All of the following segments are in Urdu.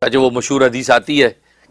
جو وہ مشہور حدیث آتی ہے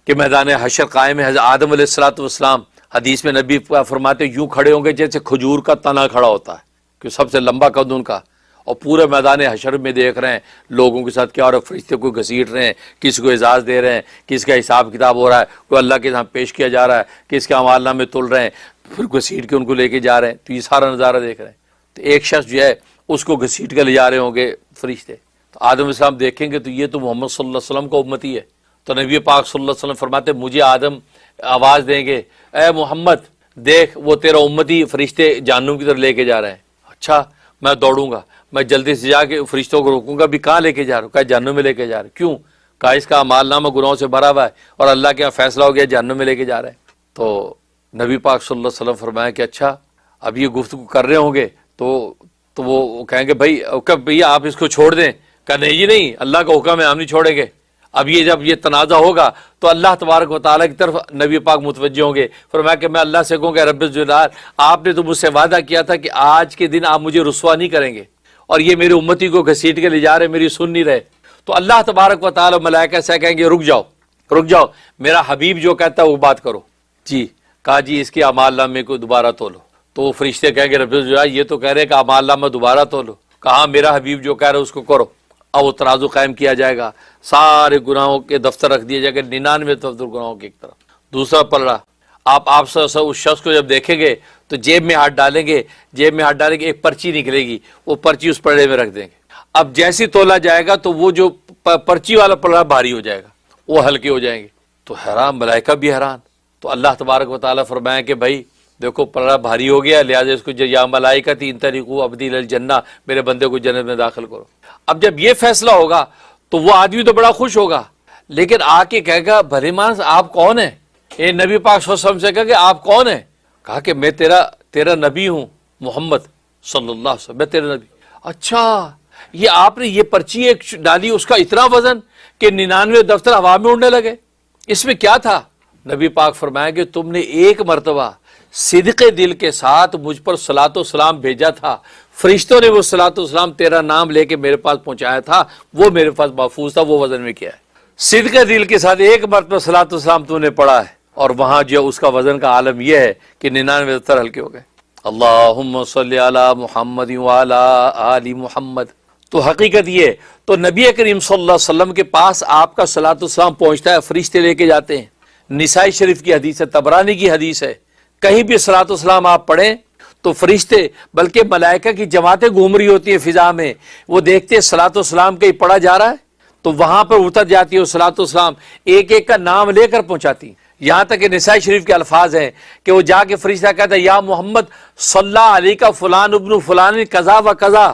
کہ میدان حشر قائم ہے، حضرت آدم علیہ الصلوۃ والسلام حدیث میں نبی فرماتے یوں کھڑے ہوں گے جیسے کھجور کا تنا کھڑا ہوتا ہے، کہ سب سے لمبا قد ان کا، اور پورے میدان حشر میں دیکھ رہے ہیں لوگوں کے ساتھ کیا، اور فرشتے کو گھسیٹ رہے ہیں، کسی کو اعزاز دے رہے ہیں، کس کا حساب کتاب ہو رہا ہے، کوئی اللہ کے سامنے پیش کیا جا رہا ہے، کس کے اعمال نامے تل رہے ہیں، پھر گھسیٹ کے ان کو لے کے جا رہے ہیں، تو یہ سارا نظارہ دیکھ رہے ہیں۔ تو ایک شخص جو ہے اس کو گھسیٹ کے لے جا رہے ہوں گے فرشتے، تو آدم علیہ السلام دیکھیں گے تو یہ تو محمد صلی اللہ علیہ وسلم کا امتی ہے۔ تو نبی پاک صلی اللہ علیہ وسلم فرماتے مجھے آدم آواز دیں گے اے محمد دیکھ وہ تیرا امتی فرشتے جہنم کی طرف لے کے جا رہے ہیں۔ اچھا میں دوڑوں گا، میں جلدی سے جا کے فرشتوں کو روکوں گا، بھی کہاں لے کے جا رہا ہوں؟ کہا جہنم میں لے کے جا رہے ہیں۔ کیوں؟ کہا اس کا اعمال نامہ گناہوں سے بھرا ہوا ہے اور اللہ کے یہاں فیصلہ ہو گیا جہنم میں لے کے جا رہے ہیں۔ تو نبی پاک صلی اللہ علیہ وسلم فرمایا کہ اچھا اب یہ گفتگو کر رہے ہوں گے تو وہ کہیں گے بھیا آپ اس کو چھوڑ دیں۔ کہا نہیں جی نہیں، اللہ کا حکم ہے، ہم نہیں چھوڑیں گے۔ اب یہ جب یہ تنازع ہوگا تو اللہ تبارک و تعالیٰ کی طرف نبی پاک متوجہ ہوں گے۔ فرمایا کہ میں اللہ سے کہوں گا رب الجلال آپ نے تو مجھ سے وعدہ کیا تھا کہ آج کے دن آپ مجھے رسوا نہیں کریں گے، اور یہ میری امتی کو گھسیٹ کے لے جا رہے، میری سن نہیں رہے۔ تو اللہ تبارک و تعالیٰ ملائکہ سے کہیں گے رک جاؤ، میرا حبیب جو کہتا ہے وہ بات کرو۔ جی کہا جی اس کے اعمال نامے کو دوبارہ تولو۔ تو وہ فرشتے کہیں گے رب الجلال یہ تو کہہ رہے کہ اعمال نامہ دوبارہ تولو۔ کہا میرا حبیب جو کہہ رہا ہے اس کو کرو۔ اب وہ ترازو قائم کیا جائے گا، سارے گناہوں کے دفتر رکھ دیے جائے گا، 99 دفتر گناہوں کی ایک طرف، دوسرا پلڑا۔ آپ اس شخص کو جب دیکھیں گے تو جیب میں ہاتھ ڈالیں گے، ایک پرچی نکلے گی، وہ پرچی اس پلڑے میں رکھ دیں گے۔ اب جیسی تولا جائے گا تو وہ جو پرچی والا پلڑا بھاری ہو جائے گا، وہ ہلکے ہو جائیں گے۔ تو حیران، ملائکہ بھی حیران۔ تو اللہ تبارک و تعالیٰ فرمائیں کہ بھائی دیکھو پلڑا بھاری ہو گیا، لہٰذا اس کو یا ملائکتی انطلقوا عبدی الی الجنہ، میرے بندے کو جنت میں داخل کرو۔ اب جب یہ فیصلہ ہوگا تو وہ آدمی تو بڑا خوش ہوگا، لیکن آ کے کہے گا بھلے مانس آپ کون ہیں؟ اے نبی پاک صلی اللہ علیہ وسلم سے کہا کہ آپ کون ہیں؟ کہا کہ میں تیرا نبی ہوں محمد صلی اللہ علیہ وسلم، میں تیرا نبی۔ اچھا یہ آپ نے یہ پرچی ایک ڈالی، اس کا اتنا وزن کہ 99 دفتر ہوا میں اڑنے لگے، اس میں کیا تھا؟ نبی پاک فرمایا کہ تم نے ایک مرتبہ صدق دل کے ساتھ مجھ پر صلاۃ و سلام بھیجا تھا، فرشتوں نے وہ صلاۃ و سلام تیرا نام لے کے میرے پاس پہنچایا تھا، وہ میرے پاس محفوظ تھا، وہ وزن میں کیا ہے؟ صدق دل کے ساتھ ایک مرتبہ صلاۃ و سلام تو نے پڑھا ہے، اور وہاں جو اس کا وزن کا عالم یہ ہے کہ 99 دفتر ہلکے ہو گئے۔ اللہم صلی علی محمد وعلی آل محمد۔ تو حقیقت یہ، تو نبی کریم صلی اللہ علیہ وسلم کے پاس آپ کا صلاۃ و سلام پہنچتا ہے، فرشتے لے کے جاتے ہیں۔ نسائی شریف کی حدیث ہے، طبرانی کی حدیث ہے، کہیں بھی صلاۃ و سلام آپ پڑھیں تو فرشتے بلکہ ملائکہ کی جماعتیں گھوم رہی ہوتی ہیں فضا میں، وہ دیکھتے ہیں صلاۃ و سلام کہیں پڑھا جا رہا ہے تو وہاں پر اتر جاتی ہے وہ صلاۃ و سلام، ایک ایک کا نام لے کر پہنچاتی، یہاں تک کہ نسائی شریف کے الفاظ ہیں کہ وہ جا کے فرشتہ کہتا ہے یا محمد صلی اللہ علیہ کا فلان ابن فلان قضا و قضا،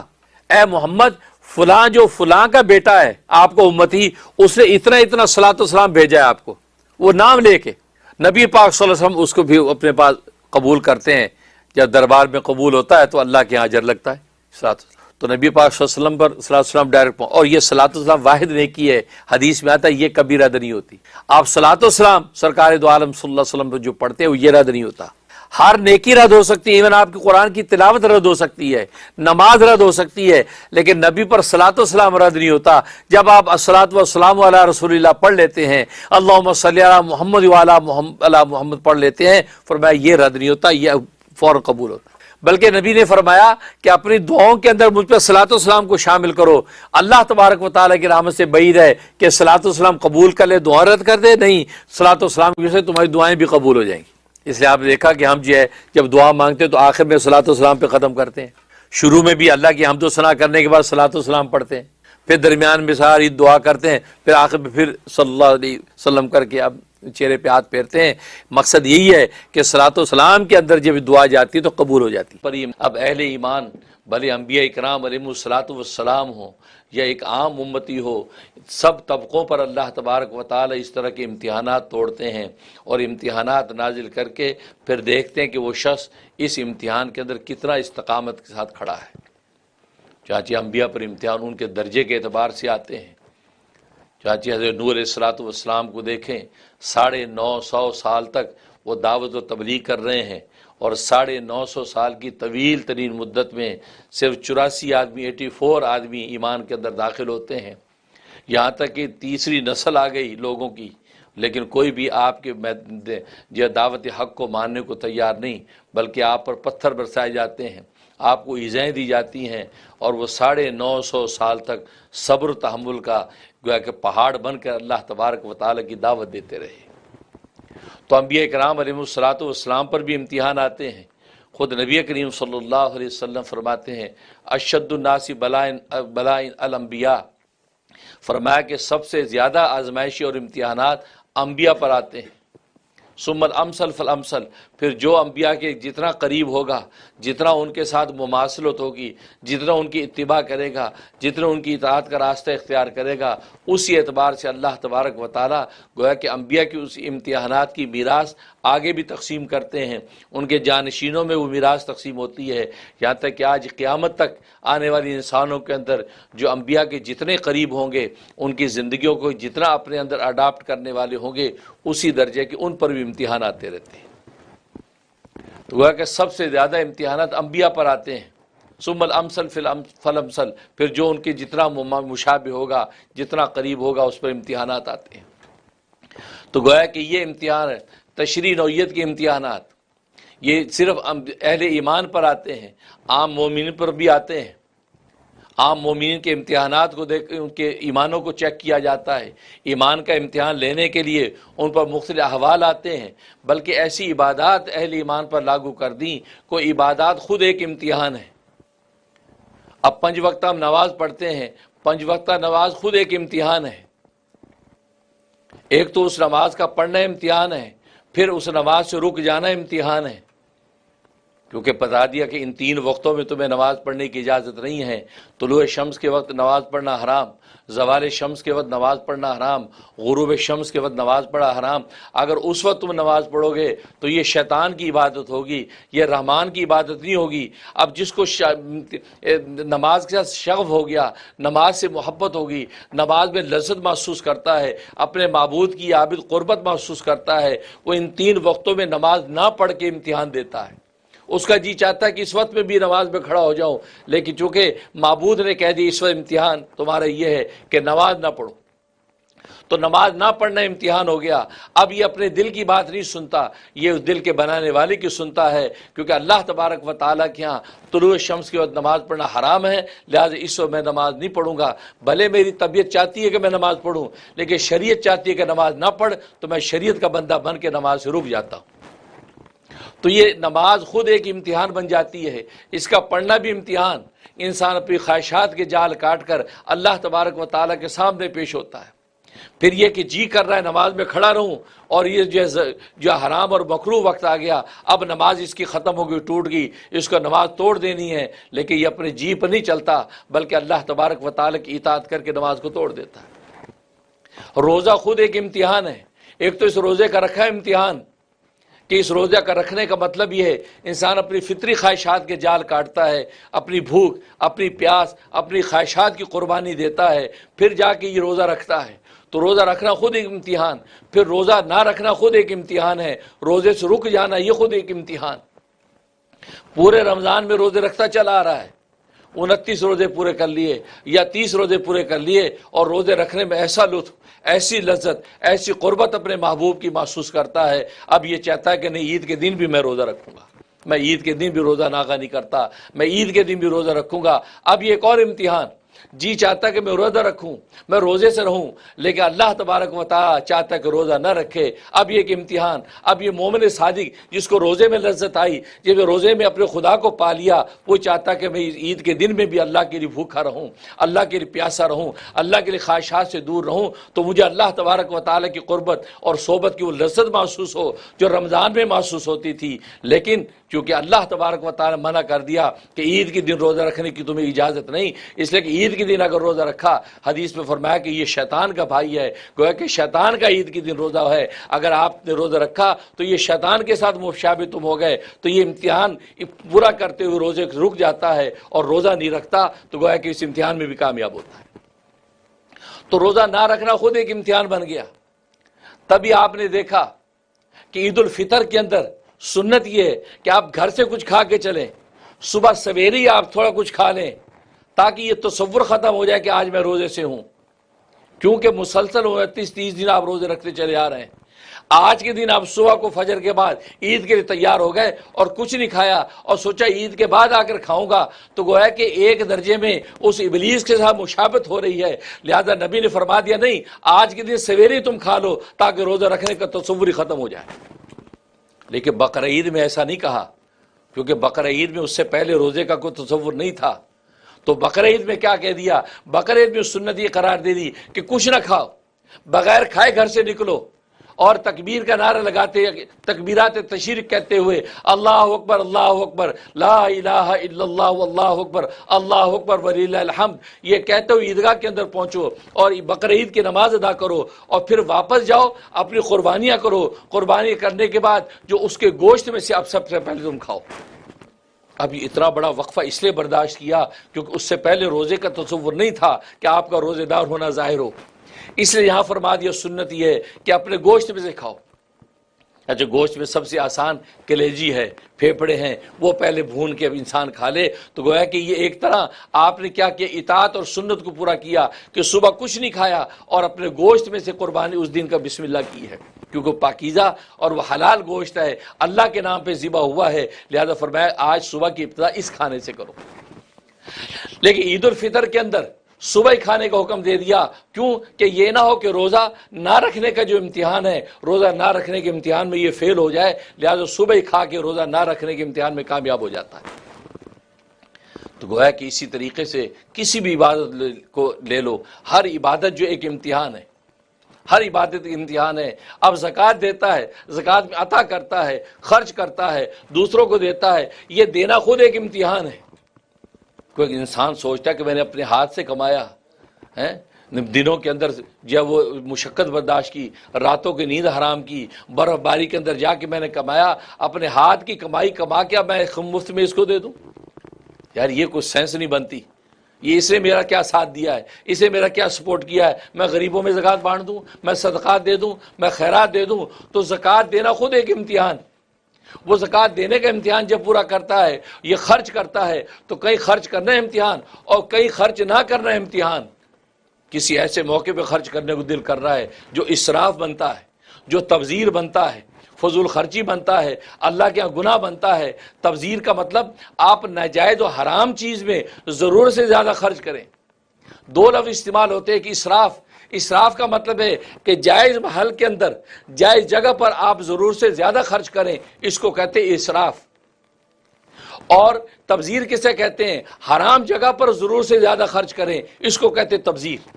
اے محمد فلاں جو فلاں کا بیٹا ہے آپ کو امتی، اس نے اتنا صلاۃ و سلام بھیجا ہے آپ کو، وہ نام لے کے نبی پاک صلی اللہ علیہ وسلم اس کو بھی اپنے پاس قبول کرتے ہیں۔ جب دربار میں قبول ہوتا ہے تو اللہ کے یہاں اجر لگتا ہے۔ تو نبی پاک صلی اللہ علیہ وسلم پر صلاۃ والسلام ڈائریکٹ، اور یہ صلاۃ والسلام واحد نیکی ہے، حدیث میں آتا ہے یہ کبھی رد نہیں ہوتی۔ آپ صلاۃ والسلام سرکار دو عالم صلی اللہ علیہ وسلم پر جو پڑھتے ہیں وہ یہ رد نہیں ہوتا۔ ہر نیکی رد ہو سکتی ہے، ایون آپ کی قرآن کی تلاوت رد ہو سکتی ہے، نماز رد ہو سکتی ہے، لیکن نبی پر صلاۃ والسلام رد نہیں ہوتا۔ جب آپ الصلاۃ والسلام علی رسول اللہ پڑھ لیتے ہیں، اللہم صلی علی محمد وعلی محمد پڑھ لیتے ہیں، فرمایا یہ رد نہیں ہوتا، یہ فوراً قبول ہوتا۔ بلکہ نبی نے فرمایا کہ اپنی دعاؤں کے اندر مجھ پر صلاۃ والسلام کو شامل کرو، اللہ تبارک و تعالیٰ کی رحمت سے بعید ہے کہ صلاۃ والسلام قبول کر لے دعا رد کر دے، نہیں، صلاۃ والسلام کی وجہ سے تمہاری دعائیں بھی قبول ہو جائیں گی۔ اس لیے آپ نے دیکھا کہ ہم جو ہے جب دعا مانگتے ہیں تو آخر میں صلاۃ والسلام پہ ختم کرتے ہیں، شروع میں بھی اللہ کی حمد و ثنا کرنے کے بعد صلاۃ والسلام پڑھتے ہیں، پھر درمیان میں ساری دعا کرتے ہیں، پھر آخر میں پھر صلی اللہ علیہ وسلم کر کے اب چہرے پہ ہاتھ پھیرتے ہیں۔ مقصد یہی ہے کہ صلاۃ والسلام کے اندر جب دعا جاتی ہے تو قبول ہو جاتی ہے۔ اب اہل ایمان بھلے انبیاء اکرام علیہم الصلاۃ والسلام ہوں یا ایک عام امتی ہو، سب طبقوں پر اللہ تبارک و تعالی اس طرح کے امتحانات توڑتے ہیں اور امتحانات نازل کر کے پھر دیکھتے ہیں کہ وہ شخص اس امتحان کے اندر کتنا استقامت کے ساتھ کھڑا ہے۔ چاچی انبیاء پر امتحان ان کے درجے کے اعتبار سے آتے ہیں۔ چاچی حضرت نوح علیہ الصلوۃ والسلام کو دیکھیں، 950 سال تک وہ دعوت و تبلیغ کر رہے ہیں، اور 950 سال کی طویل ترین مدت میں صرف 84 آدمی 84 آدمی ایمان کے اندر داخل ہوتے ہیں۔ یہاں تک کہ تیسری نسل آ گئی لوگوں کی، لیکن کوئی بھی آپ کے جو دعوت حق کو ماننے کو تیار نہیں، بلکہ آپ پر پتھر برسائے جاتے ہیں، آپ کو ایذائیں دی جاتی ہیں، اور وہ 950 سال تک صبر و تحمل کا گویا کہ پہاڑ بن کر اللہ تبارک و تعالیٰ کی دعوت دیتے رہے۔ تو انبیاء کرام علیہ الصلوۃ والسلام پر بھی امتحان آتے ہیں۔ خود نبی کریم صلی اللہ علیہ وسلم فرماتے ہیں اشد الناس بلاء الانبیاء، فرمایا کہ سب سے زیادہ آزمائشی اور امتحانات انبیاء پر آتے ہیں۔ ثم الامثل فالامثل، پھر جو انبیاء کے جتنا قریب ہوگا، جتنا ان کے ساتھ مماثلت ہوگی، جتنا ان کی اتباع کرے گا، جتنا ان کی اطاعت کا راستہ اختیار کرے گا، اسی اعتبار سے اللہ تبارک و تعالیٰ گویا کہ انبیاء کی اس امتحانات کی میراث آگے بھی تقسیم کرتے ہیں، ان کے جانشینوں میں وہ میراث تقسیم ہوتی ہے، یہاں تک کہ آج قیامت تک آنے والی انسانوں کے اندر جو انبیاء کے جتنے قریب ہوں گے، ان کی زندگیوں کو جتنا اپنے اندر اڈاپٹ کرنے والے ہوں گے، اسی درجے کے ان پر بھی امتحان آتے رہتے ہیں۔ تو گویا کہ سب سے زیادہ امتحانات انبیاء پر آتے ہیں۔ ثم الامثل فالامثل، پھر جو ان کے جتنا مشابہ ہوگا، جتنا قریب ہوگا، اس پر امتحانات آتے ہیں۔ تو گویا کہ یہ امتحان ہے تشریع نوعیت کے امتحانات، یہ صرف اہل ایمان پر آتے ہیں، عام مومنین پر بھی آتے ہیں۔ عام مومنین کے امتحانات کو دیکھ ان کے ایمانوں کو چیک کیا جاتا ہے، ایمان کا امتحان لینے کے لیے ان پر مختلف احوال آتے ہیں، بلکہ ایسی عبادات اہل ایمان پر لاگو کر دیں، کوئی عبادات خود ایک امتحان ہے۔ اب 5 وقتہ ہم نماز پڑھتے ہیں، 5 وقتہ نماز خود ایک امتحان ہے۔ ایک تو اس نماز کا پڑھنا امتحان ہے، پھر اس نماز سے رک جانا امتحان ہے، کیونکہ بتا دیا کہ ان 3 وقتوں میں تمہیں نماز پڑھنے کی اجازت نہیں ہے۔ طلوع شمس کے وقت نماز پڑھنا حرام، زوال شمس کے وقت نماز پڑھنا حرام، غروب شمس کے وقت نماز پڑھنا حرام۔ اگر اس وقت تم نماز پڑھو گے تو یہ شیطان کی عبادت ہوگی، یہ رحمان کی عبادت نہیں ہوگی۔ اب جس کو نماز کے ساتھ شغف ہو گیا، نماز سے محبت ہوگی، نماز میں لذت محسوس کرتا ہے، اپنے معبود کی عابد قربت محسوس کرتا ہے، وہ ان 3 وقتوں میں نماز نہ پڑھ کے امتحان دیتا ہے۔ اس کا جی چاہتا ہے کہ اس وقت میں بھی نماز میں کھڑا ہو جاؤں، لیکن چونکہ معبود نے کہہ دی اس وقت امتحان تمہارا یہ ہے کہ نماز نہ پڑھو، تو نماز نہ پڑھنا امتحان ہو گیا۔ اب یہ اپنے دل کی بات نہیں سنتا، یہ اس دل کے بنانے والے کی سنتا ہے، کیونکہ اللہ تبارک و تعالیٰ کے ہاں طلوع شمس کے وقت نماز پڑھنا حرام ہے، لہٰذا اس وقت میں نماز نہیں پڑھوں گا۔ بھلے میری طبیعت چاہتی ہے کہ میں نماز پڑھوں، لیکن شریعت چاہتی ہے کہ نماز نہ پڑھ، تو میں شریعت کا بندہ بن کے نماز سے رک جاتا ہوں۔ تو یہ نماز خود ایک امتحان بن جاتی ہے، اس کا پڑھنا بھی امتحان۔ انسان اپنی خواہشات کے جال کاٹ کر اللہ تبارک و تعالیٰ کے سامنے پیش ہوتا ہے۔ پھر یہ کہ جی کر رہا ہے نماز میں کھڑا رہوں، اور یہ جو حرام اور مکروہ وقت آ گیا، اب نماز اس کی ختم ہو گئی، ٹوٹ گئی، اس کو نماز توڑ دینی ہے، لیکن یہ اپنے جی پر نہیں چلتا، بلکہ اللہ تبارک و تعالیٰ کی اطاعت کر کے نماز کو توڑ دیتا ہے۔ روزہ خود ایک امتحان ہے۔ ایک تو اس روزے کا رکھا ہے امتحان کہ اس روزہ کا رکھنے کا مطلب یہ ہے انسان اپنی فطری خواہشات کے جال کاٹتا ہے، اپنی بھوک، اپنی پیاس، اپنی خواہشات کی قربانی دیتا ہے، پھر جا کے یہ روزہ رکھتا ہے۔ تو روزہ رکھنا خود ایک امتحان، پھر روزہ نہ رکھنا خود ایک امتحان ہے، روزے سے رک جانا یہ خود ایک امتحان۔ پورے رمضان میں روزے رکھتا چلا آ رہا ہے، 29 روزے پورے کر لیے یا 30 روزے پورے کر لیے، اور روزے رکھنے میں ایسا لطف، ایسی لذت، ایسی قربت اپنے محبوب کی محسوس کرتا ہے، اب یہ چاہتا ہے کہ نہیں عید کے دن بھی میں روزہ رکھوں گا، میں عید کے دن بھی روزہ ناغہ نہیں کرتا، میں عید کے دن بھی روزہ رکھوں گا۔ اب یہ ایک اور امتحان، جی چاہتا ہے کہ میں روزہ رکھوں، میں روزے سے رہوں، لیکن اللہ تبارک و تعالیٰ چاہتا ہے کہ روزہ نہ رکھے، اب یہ ایک امتحان۔ اب یہ مومن صادق جس کو روزے میں لذت آئی، جب روزے میں اپنے خدا کو پا لیا، وہ چاہتا ہے کہ میں عید کے دن میں بھی اللہ کے لیے بھوکا رہوں، اللہ کے لیے پیاسا رہوں، اللہ کے لیے خواہشات سے دور رہوں، تو مجھے اللہ تبارک و تعالیٰ کی قربت اور صحبت کی وہ لذت محسوس ہو جو رمضان میں محسوس ہوتی تھی۔ لیکن چونکہ اللہ تبارک و تعالیٰ منع کر دیا کہ عید کے دن روزہ رکھنے کی تمہیں اجازت نہیں، اس لیے کہ عید کے دن اگر روزہ رکھا، حدیث میں فرمایا کہ یہ شیطان کا بھائی ہے، گویا کہ شیطان کا عید کے دن روزہ ہے، اگر آپ نے روزہ رکھا تو یہ شیطان کے ساتھ مشابہ تم ہو گئے۔ تو یہ امتحان پورا کرتے ہوئے روزے رک جاتا ہے اور روزہ نہیں رکھتا، تو گویا کہ اس امتحان میں بھی کامیاب ہوتا ہے۔ تو روزہ نہ رکھنا خود ایک امتحان بن گیا۔ تبھی آپ نے دیکھا کہ عید الفطر کے اندر سنت یہ ہے کہ آپ گھر سے کچھ کھا کے چلیں، صبح سویرے ہی آپ تھوڑا کچھ کھا لیں، تاکہ یہ تصور ختم ہو جائے کہ آج میں روزے سے ہوں۔ کیونکہ مسلسل 29-30 دن آپ روزے رکھتے چلے آ رہے ہیں. آج کے دن آپ صبح کو فجر کے بعد عید کے لیے تیار ہو گئے اور کچھ نہیں کھایا اور سوچا عید کے بعد آ کر کھاؤں گا، تو گویا کہ ایک درجے میں اس ابلیس کے ساتھ مشابہت ہو رہی ہے. لہذا نبی نے فرما دیا نہیں، آج کے دن سویرے تم کھا لو تاکہ روزہ رکھنے کا تصور ہی ختم ہو جائے. لیکن بقرہ عید میں ایسا نہیں کہا، کیونکہ بقرہ عید میں اس سے پہلے روزے کا کوئی تصور نہیں تھا. تو بقرہ عید میں کیا کہہ دیا؟ بقرہ عید میں سنت یہ قرار دے دی کہ کچھ نہ کھاؤ، بغیر کھائے گھر سے نکلو اور تکبیر کا نعرہ لگاتے، تکبیرات تشریق کہتے ہوئے اللہ اکبر اللہ اکبر لا الہ الا اللہ واللہ اکبر اللہ اکبر وللہ الحمد، یہ کہتے ہوئے عیدگاہ کے اندر پہنچو اور بقرہ عید کی نماز ادا کرو اور پھر واپس جاؤ، اپنی قربانیاں کرو. قربانی کرنے کے بعد جو اس کے گوشت میں سے اب سب سے پہلے تم کھاؤ. اب یہ اتنا بڑا وقفہ اس لیے برداشت کیا کیونکہ اس سے پہلے روزے کا تصور نہیں تھا کہ آپ کا روزے دار ہونا ظاہر ہو. اس لیے یہاں فرما دیا سنت یہ ہے کہ اپنے گوشت میں سے کھاؤ. اچھا، گوشت میں سب سے آسان کلیجی ہے، پھیپھڑے ہیں، وہ پہلے بھون کے انسان کھا لے. تو گویا کہ یہ ایک طرح آپ نے کیا کیا، اطاعت اور سنت کو پورا کیا کہ صبح کچھ نہیں کھایا اور اپنے گوشت میں سے قربانی اس دن کا بسم اللہ کی ہے، کیونکہ پاکیزہ اور وہ حلال گوشت ہے، اللہ کے نام پہ ذبح ہوا ہے. لہذا فرمایا آج صبح کی ابتدا اس کھانے سے کرو. لیکن عید الفطر کے اندر صبح ہی کھانے کا حکم دے دیا. کیوں؟ کہ یہ نہ ہو کہ روزہ نہ رکھنے کا جو امتحان ہے، روزہ نہ رکھنے کے امتحان میں یہ فیل ہو جائے. لہذا صبح ہی کھا کے روزہ نہ رکھنے کے امتحان میں کامیاب ہو جاتا ہے. تو گویا کہ اسی طریقے سے کسی بھی عبادت کو لے لو، ہر عبادت جو ایک امتحان ہے، ہر عبادت امتحان ہے. اب زکوٰۃ دیتا ہے، زکوٰۃ میں عطا کرتا ہے، خرچ کرتا ہے، دوسروں کو دیتا ہے، یہ دینا خود ایک امتحان ہے. کوئی انسان سوچتا ہے کہ میں نے اپنے ہاتھ سے کمایا ہے، دنوں کے اندر جب وہ مشقت برداشت کی، راتوں کی نیند حرام کی، برف باری کے اندر جا کے میں نے کمایا، اپنے ہاتھ کی کمائی کما کے اب میں مفت میں اس کو دے دوں. یار یہ کوئی سینس نہیں بنتی. یہ اس نے میرا کیا ساتھ دیا ہے، اسے میرا کیا سپورٹ کیا ہے، میں غریبوں میں زکوٰۃ بانٹ دوں، میں صدقات دے دوں، میں خیرات دے دوں. تو زکوٰۃ دینا خود ایک امتحان. وہ زکوٰۃ دینے کا امتحان جب پورا کرتا ہے، یہ خرچ کرتا ہے تو کہیں خرچ کرنا ہے امتحان اور کہیں خرچ نہ کرنا ہے امتحان. کسی ایسے موقع پہ خرچ کرنے کو دل کر رہا ہے جو اسراف بنتا ہے، جو تبذیر بنتا ہے، فضول خرچی بنتا ہے، اللہ کے یہاں گناہ بنتا ہے. تبذیر کا مطلب آپ ناجائز و حرام چیز میں ضرورت سے زیادہ خرچ کریں. دو لفظ استعمال ہوتے ہیں کہ اسراف. اسراف کا مطلب ہے کہ جائز محل کے اندر، جائز جگہ پر آپ ضرورت سے زیادہ خرچ کریں، اس کو کہتے ہیں اسراف. اور تبذیر کسے کہتے ہیں؟ حرام جگہ پر ضرورت سے زیادہ خرچ کریں، اس کو کہتے ہیں تبذیر.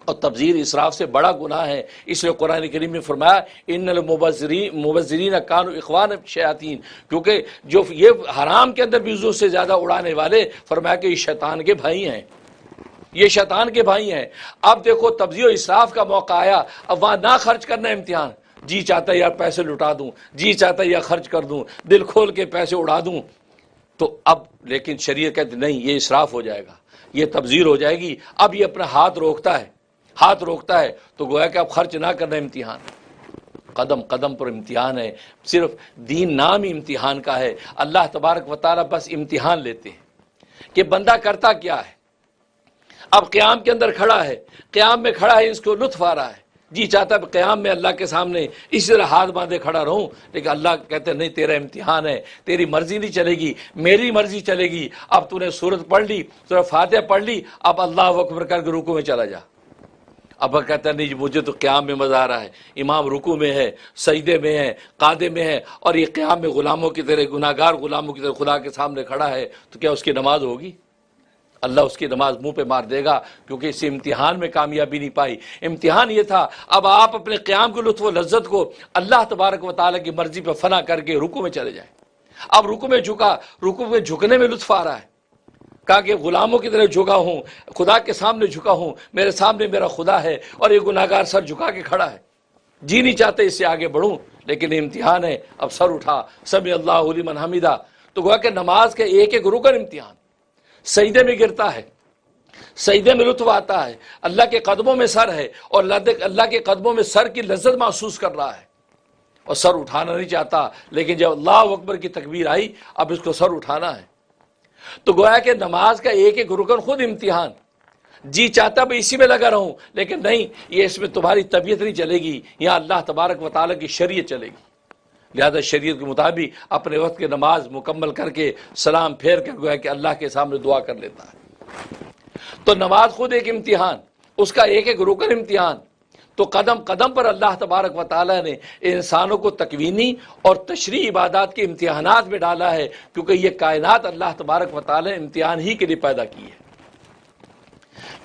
اور تبذیر اسراف سے بڑا گناہ ہے. اس لیے قرآن کریم میں فرمایا ان المبذرین کانوا اخوان الشیاطین، کیونکہ جو یہ حرام کے اندر بھی ضرورت سے زیادہ اڑانے والے، فرمایا کہ یہ شیطان کے بھائی ہیں، یہ شیطان کے بھائی ہیں. اب دیکھو تبذیر و اسراف کا موقع آیا، اب وہاں نہ خرچ کرنا امتحان. جی چاہتا ہے یار پیسے لٹا دوں، جی چاہتا ہے یا خرچ کر دوں، دل کھول کے پیسے اڑا دوں. تو اب لیکن شریعت کہتے نہیں، یہ اسراف ہو جائے گا، یہ تبذیر ہو جائے گی. اب یہ اپنا ہاتھ روکتا ہے، ہاتھ روکتا ہے تو گویا کہ اب خرچ نہ کرنا امتحان. قدم قدم پر امتحان ہے. صرف دین نام ہی امتحان کا ہے. اللہ تبارک و تعالیٰ بس امتحان لیتے ہیں کہ بندہ کرتا کیا ہے. اب قیام کے اندر کھڑا ہے، قیام میں کھڑا ہے، اس کو لطف آ رہا ہے، جی چاہتا ہے قیام میں اللہ کے سامنے اسی طرح ہاتھ باندھے کھڑا رہوں. لیکن اللہ کہتے ہیں نہیں، تیرا امتحان ہے، تیری مرضی نہیں چلے گی، میری مرضی چلے گی. اب تو نے سورت پڑھ لی، سورت فاتحہ پڑھ لی، اب اللہ اکبر کر کے رکوع میں چلا جا. اب کہتا ہے نہیں مجھے تو قیام میں مزہ آ رہا ہے، امام رکوع میں ہے، سجدے میں ہے، قعدے میں ہے، اور یہ قیام میں غلاموں کی طرح، گناہ گار غلاموں کی طرح خدا کے سامنے کھڑا ہے. تو کیا اس کی نماز ہوگی؟ اللہ اس کی نماز منہ پہ مار دے گا، کیونکہ اس امتحان میں کامیابی نہیں پائی. امتحان یہ تھا اب آپ اپنے قیام کے لطف و لذت کو اللہ تبارک و تعالیٰ کی مرضی پہ فنا کر کے رکوع میں چلے جائیں. اب رکوع میں جھکا، رکوع میں جھکنے میں لطف آ رہا ہے. کہا کہ غلاموں کی طرح جھکا ہوں، خدا کے سامنے جھکا ہوں، میرے سامنے میرا خدا ہے اور یہ گناہ گار سر جھکا کے کھڑا ہے. جی نہیں چاہتے اس سے آگے بڑھوں، لیکن امتحان ہے. اب سر اٹھا، سمع اللہ لمن حمیدہ. تو گویا کہ نماز کے ایک ایک رکن امتحان. سجدے میں گرتا ہے، سجدے میں لطف آتا ہے، اللہ کے قدموں میں سر ہے اور اللہ کے قدموں میں سر کی لذت محسوس کر رہا ہے اور سر اٹھانا نہیں چاہتا. لیکن جب اللہ اکبر کی تکبیر آئی، اب اس کو سر اٹھانا ہے. تو گویا کہ نماز کا ایک ایک رکن خود امتحان. جی چاہتا میں اسی میں لگا رہوں، لیکن نہیں، یہ اس میں تمہاری طبیعت نہیں چلے گی، یہاں اللہ تبارک و تعالیٰ کی شریعت چلے گی۔ لہذا شریعت کے مطابق اپنے وقت کی نماز مکمل کر کے سلام پھیر کر گویا کہ اللہ کے سامنے دعا کر لیتا ہے۔ تو نماز خود ایک امتحان، اس کا ایک ایک رکن امتحان۔ تو قدم قدم پر اللہ تبارک و تعالیٰ نے انسانوں کو تکوینی اور تشریعی عبادات کے امتحانات میں ڈالا ہے، کیونکہ یہ کائنات اللہ تبارک و تعالیٰ نے امتحان ہی کے لیے پیدا کی ہے۔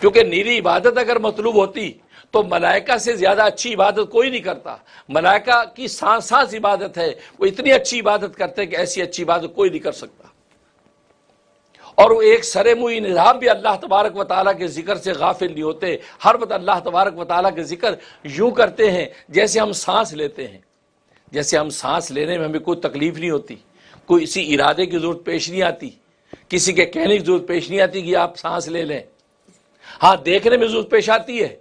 کیونکہ نیری عبادت اگر مطلوب ہوتی تو ملائکہ سے زیادہ اچھی عبادت کوئی نہیں کرتا۔ ملائکہ کی سانس سانس عبادت ہے، وہ اتنی اچھی عبادت کرتے ہیں کہ ایسی اچھی عبادت کوئی نہیں کر سکتا۔ اور وہ ایک سرے منہ نظام بھی اللہ تبارک و تعالیٰ کے ذکر سے غافل نہیں ہوتے، ہر وقت اللہ تبارک و تعالیٰ کے ذکر یوں کرتے ہیں جیسے ہم سانس لیتے ہیں۔ جیسے ہم سانس لینے میں ہمیں کوئی تکلیف نہیں ہوتی، کوئی اسی ارادے کی ضرورت پیش نہیں آتی، کسی کے کہنے کی ضرورت پیش نہیں آتی کہ آپ سانس لے لیں۔ ہاں دیکھنے میں ضرورت پیش آتی ہے،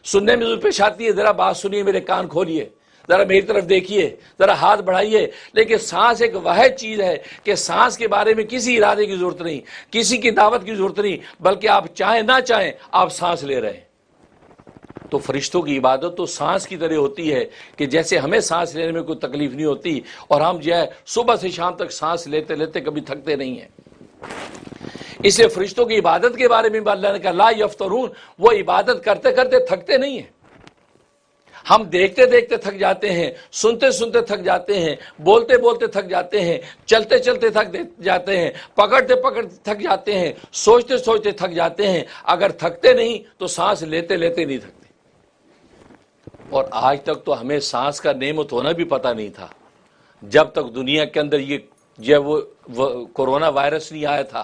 سننے میں ضرورت پیش آتی ہے، ذرا بات سنیے، میرے کان کھولیے، ذرا میری طرف دیکھیے، ذرا ہاتھ بڑھائیے۔ لیکن سانس ایک واحد چیز ہے کہ سانس کے بارے میں کسی ارادے کی ضرورت نہیں، کسی کی دعوت کی ضرورت نہیں، بلکہ آپ چاہیں نہ چاہیں آپ سانس لے رہے ہیں۔ تو فرشتوں کی عبادت تو سانس کی طرح ہوتی ہے کہ جیسے ہمیں سانس لینے میں کوئی تکلیف نہیں ہوتی، اور ہم جو ہے صبح سے شام تک سانس لیتے لیتے کبھی تھکتے نہیں ہیں۔ اس لیے فرشتوں کی عبادت کے بارے میں اللہ نے کہا لا یفترون، وہ عبادت کرتے کرتے تھکتے نہیں ہیں۔ ہم دیکھتے دیکھتے تھک جاتے ہیں، سنتے سنتے تھک جاتے ہیں، بولتے بولتے تھک جاتے ہیں، چلتے چلتے تھک جاتے ہیں، پکڑتے پکڑتے تھک جاتے ہیں، سوچتے سوچتے تھک جاتے ہیں۔ اگر تھکتے نہیں تو سانس لیتے لیتے نہیں تھکتے۔ اور آج تک تو ہمیں سانس کا نعمت ہونا بھی پتہ نہیں تھا، جب تک دنیا کے اندر یہ کورونا وائرس نہیں آیا تھا،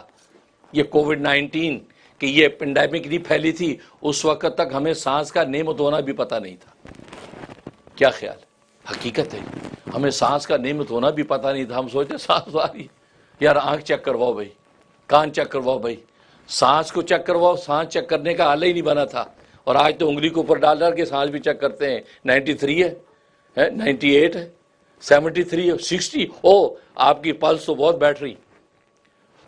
یہ کووڈ-19 کہ یہ پینڈیمک نہیں پھیلی تھی، اس وقت تک ہمیں سانس کا نعمت ہونا بھی پتہ نہیں تھا۔ کیا خیال ہے؟ حقیقت ہے، ہمیں سانس کا نعمت ہونا بھی پتہ نہیں تھا۔ ہم سوچتے سانس آ رہی ہے، یار آنکھ چیک کرواؤ بھائی، کان چیک کرواؤ بھائی، سانس کو چیک کرواؤ۔ سانس چیک کرنے کا حال ہی نہیں بنا تھا، اور آج تو انگلی کے اوپر ڈال ڈال کے سانس بھی چیک کرتے ہیں۔ 93 ہے، 98 ہے، 73 ہے، 60، او آپ کی پلس تو بہت بیٹھ رہی۔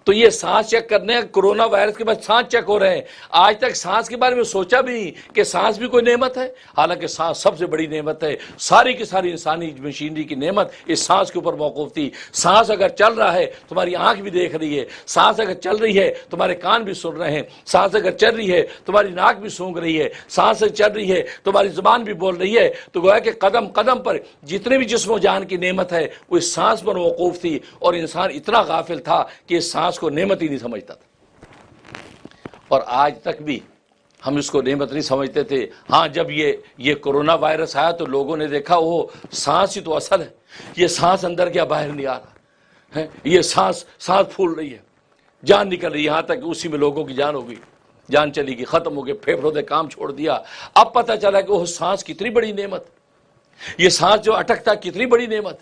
تو یہ سانس چیک کرنے، کورونا وائرس کے بعد سانس چیک ہو رہے ہیں۔ آج تک سانس کے بارے میں سوچا بھی نہیں کہ سانس بھی کوئی نعمت ہے، حالانکہ سانس سب سے بڑی نعمت ہے۔ ساری کی ساری انسانی مشینری کی نعمت اس سانس کے اوپر موقوف تھی۔ سانس اگر چل رہا ہے تمہاری آنکھ بھی دیکھ رہی ہے، سانس اگر چل رہی ہے تمہارے کان بھی سن رہے ہیں، سانس اگر چل رہی ہے تمہاری ناک بھی سونگھ رہی ہے، سانس اگر چل رہی ہے تمہاری زبان بھی بول رہی ہے۔ تو گویا کہ قدم قدم پر جتنے بھی جسم و جان کی نعمت ہے وہ اس سانس پر موقوف تھی، اور انسان اتنا غافل تھا کہ اس سانس کو نعمت ہی نہیں سمجھتا تھا۔ اور آج تک بھی ہم اس کو نعمت نہیں سمجھتے تھے۔ ہاں جب یہ کورونا وائرس آیا تو لوگوں نے دیکھا وہ سانس ہی تو اصل ہے، یہ سانس اندر کیا باہر نہیں آ رہا ہے، یہ سانس پھول رہی ہے، جان نکل رہی ہے، یہاں تک اسی میں لوگوں کی جان ہو گئی، جان چلی گئی، ختم ہو گئے، پھیپھڑوں نے کام چھوڑ دیا۔ اب پتہ چلا کہ وہ سانس کتنی بڑی نعمت، یہ سانس جو اٹکتا کتنی بڑی نعمت۔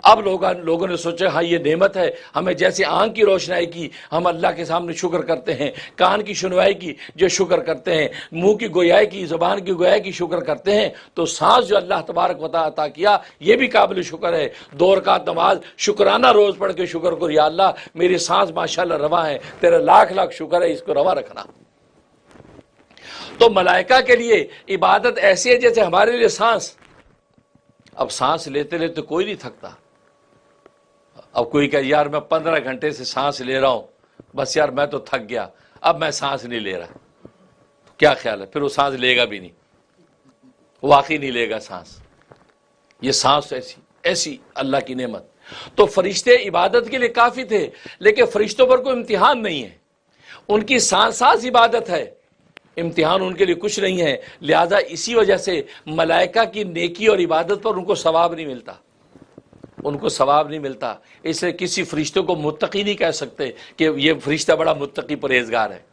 اب لوگوں نے سوچا ہاں یہ نعمت ہے، ہمیں جیسے آنکھ کی روشنائی کی ہم اللہ کے سامنے شکر کرتے ہیں، کان کی سنوائی کی جو شکر کرتے ہیں، منہ کی گویائی کی، زبان کی گویائی کی شکر کرتے ہیں، تو سانس جو اللہ تبارک و تعالیٰ عطا کیا یہ بھی قابل شکر ہے۔ 2 رکعت نماز شکرانہ روز پڑھ کے شکر کرو، یا اللہ میری سانس ماشاءاللہ رواں ہے، تیرا لاکھ لاکھ شکر ہے، اس کو رواں رکھنا۔ تو ملائکہ کے لیے عبادت ایسی ہے جیسے ہمارے لیے سانس۔ اب سانس لیتے لیتے کوئی نہیں تھکتا۔ اب کوئی کہ یار میں 15 گھنٹے سے سانس لے رہا ہوں، بس یار میں تو تھک گیا، اب میں سانس نہیں لے رہا۔ کیا خیال ہے؟ پھر وہ سانس لے گا بھی نہیں، واقعی نہیں لے گا سانس۔ یہ سانس ایسی اللہ کی نعمت۔ تو فرشتے عبادت کے لیے کافی تھے، لیکن فرشتوں پر کوئی امتحان نہیں ہے، ان کی سانس عبادت ہے، امتحان ان کے لیے کچھ نہیں ہے۔ لہذا اسی وجہ سے ملائکہ کی نیکی اور عبادت پر ان کو ثواب نہیں ملتا، ان کو ثواب نہیں ملتا۔ اس لیے کسی فرشتے کو متقی نہیں کہہ سکتے کہ یہ فرشتہ بڑا متقی پرہیزگار ہے۔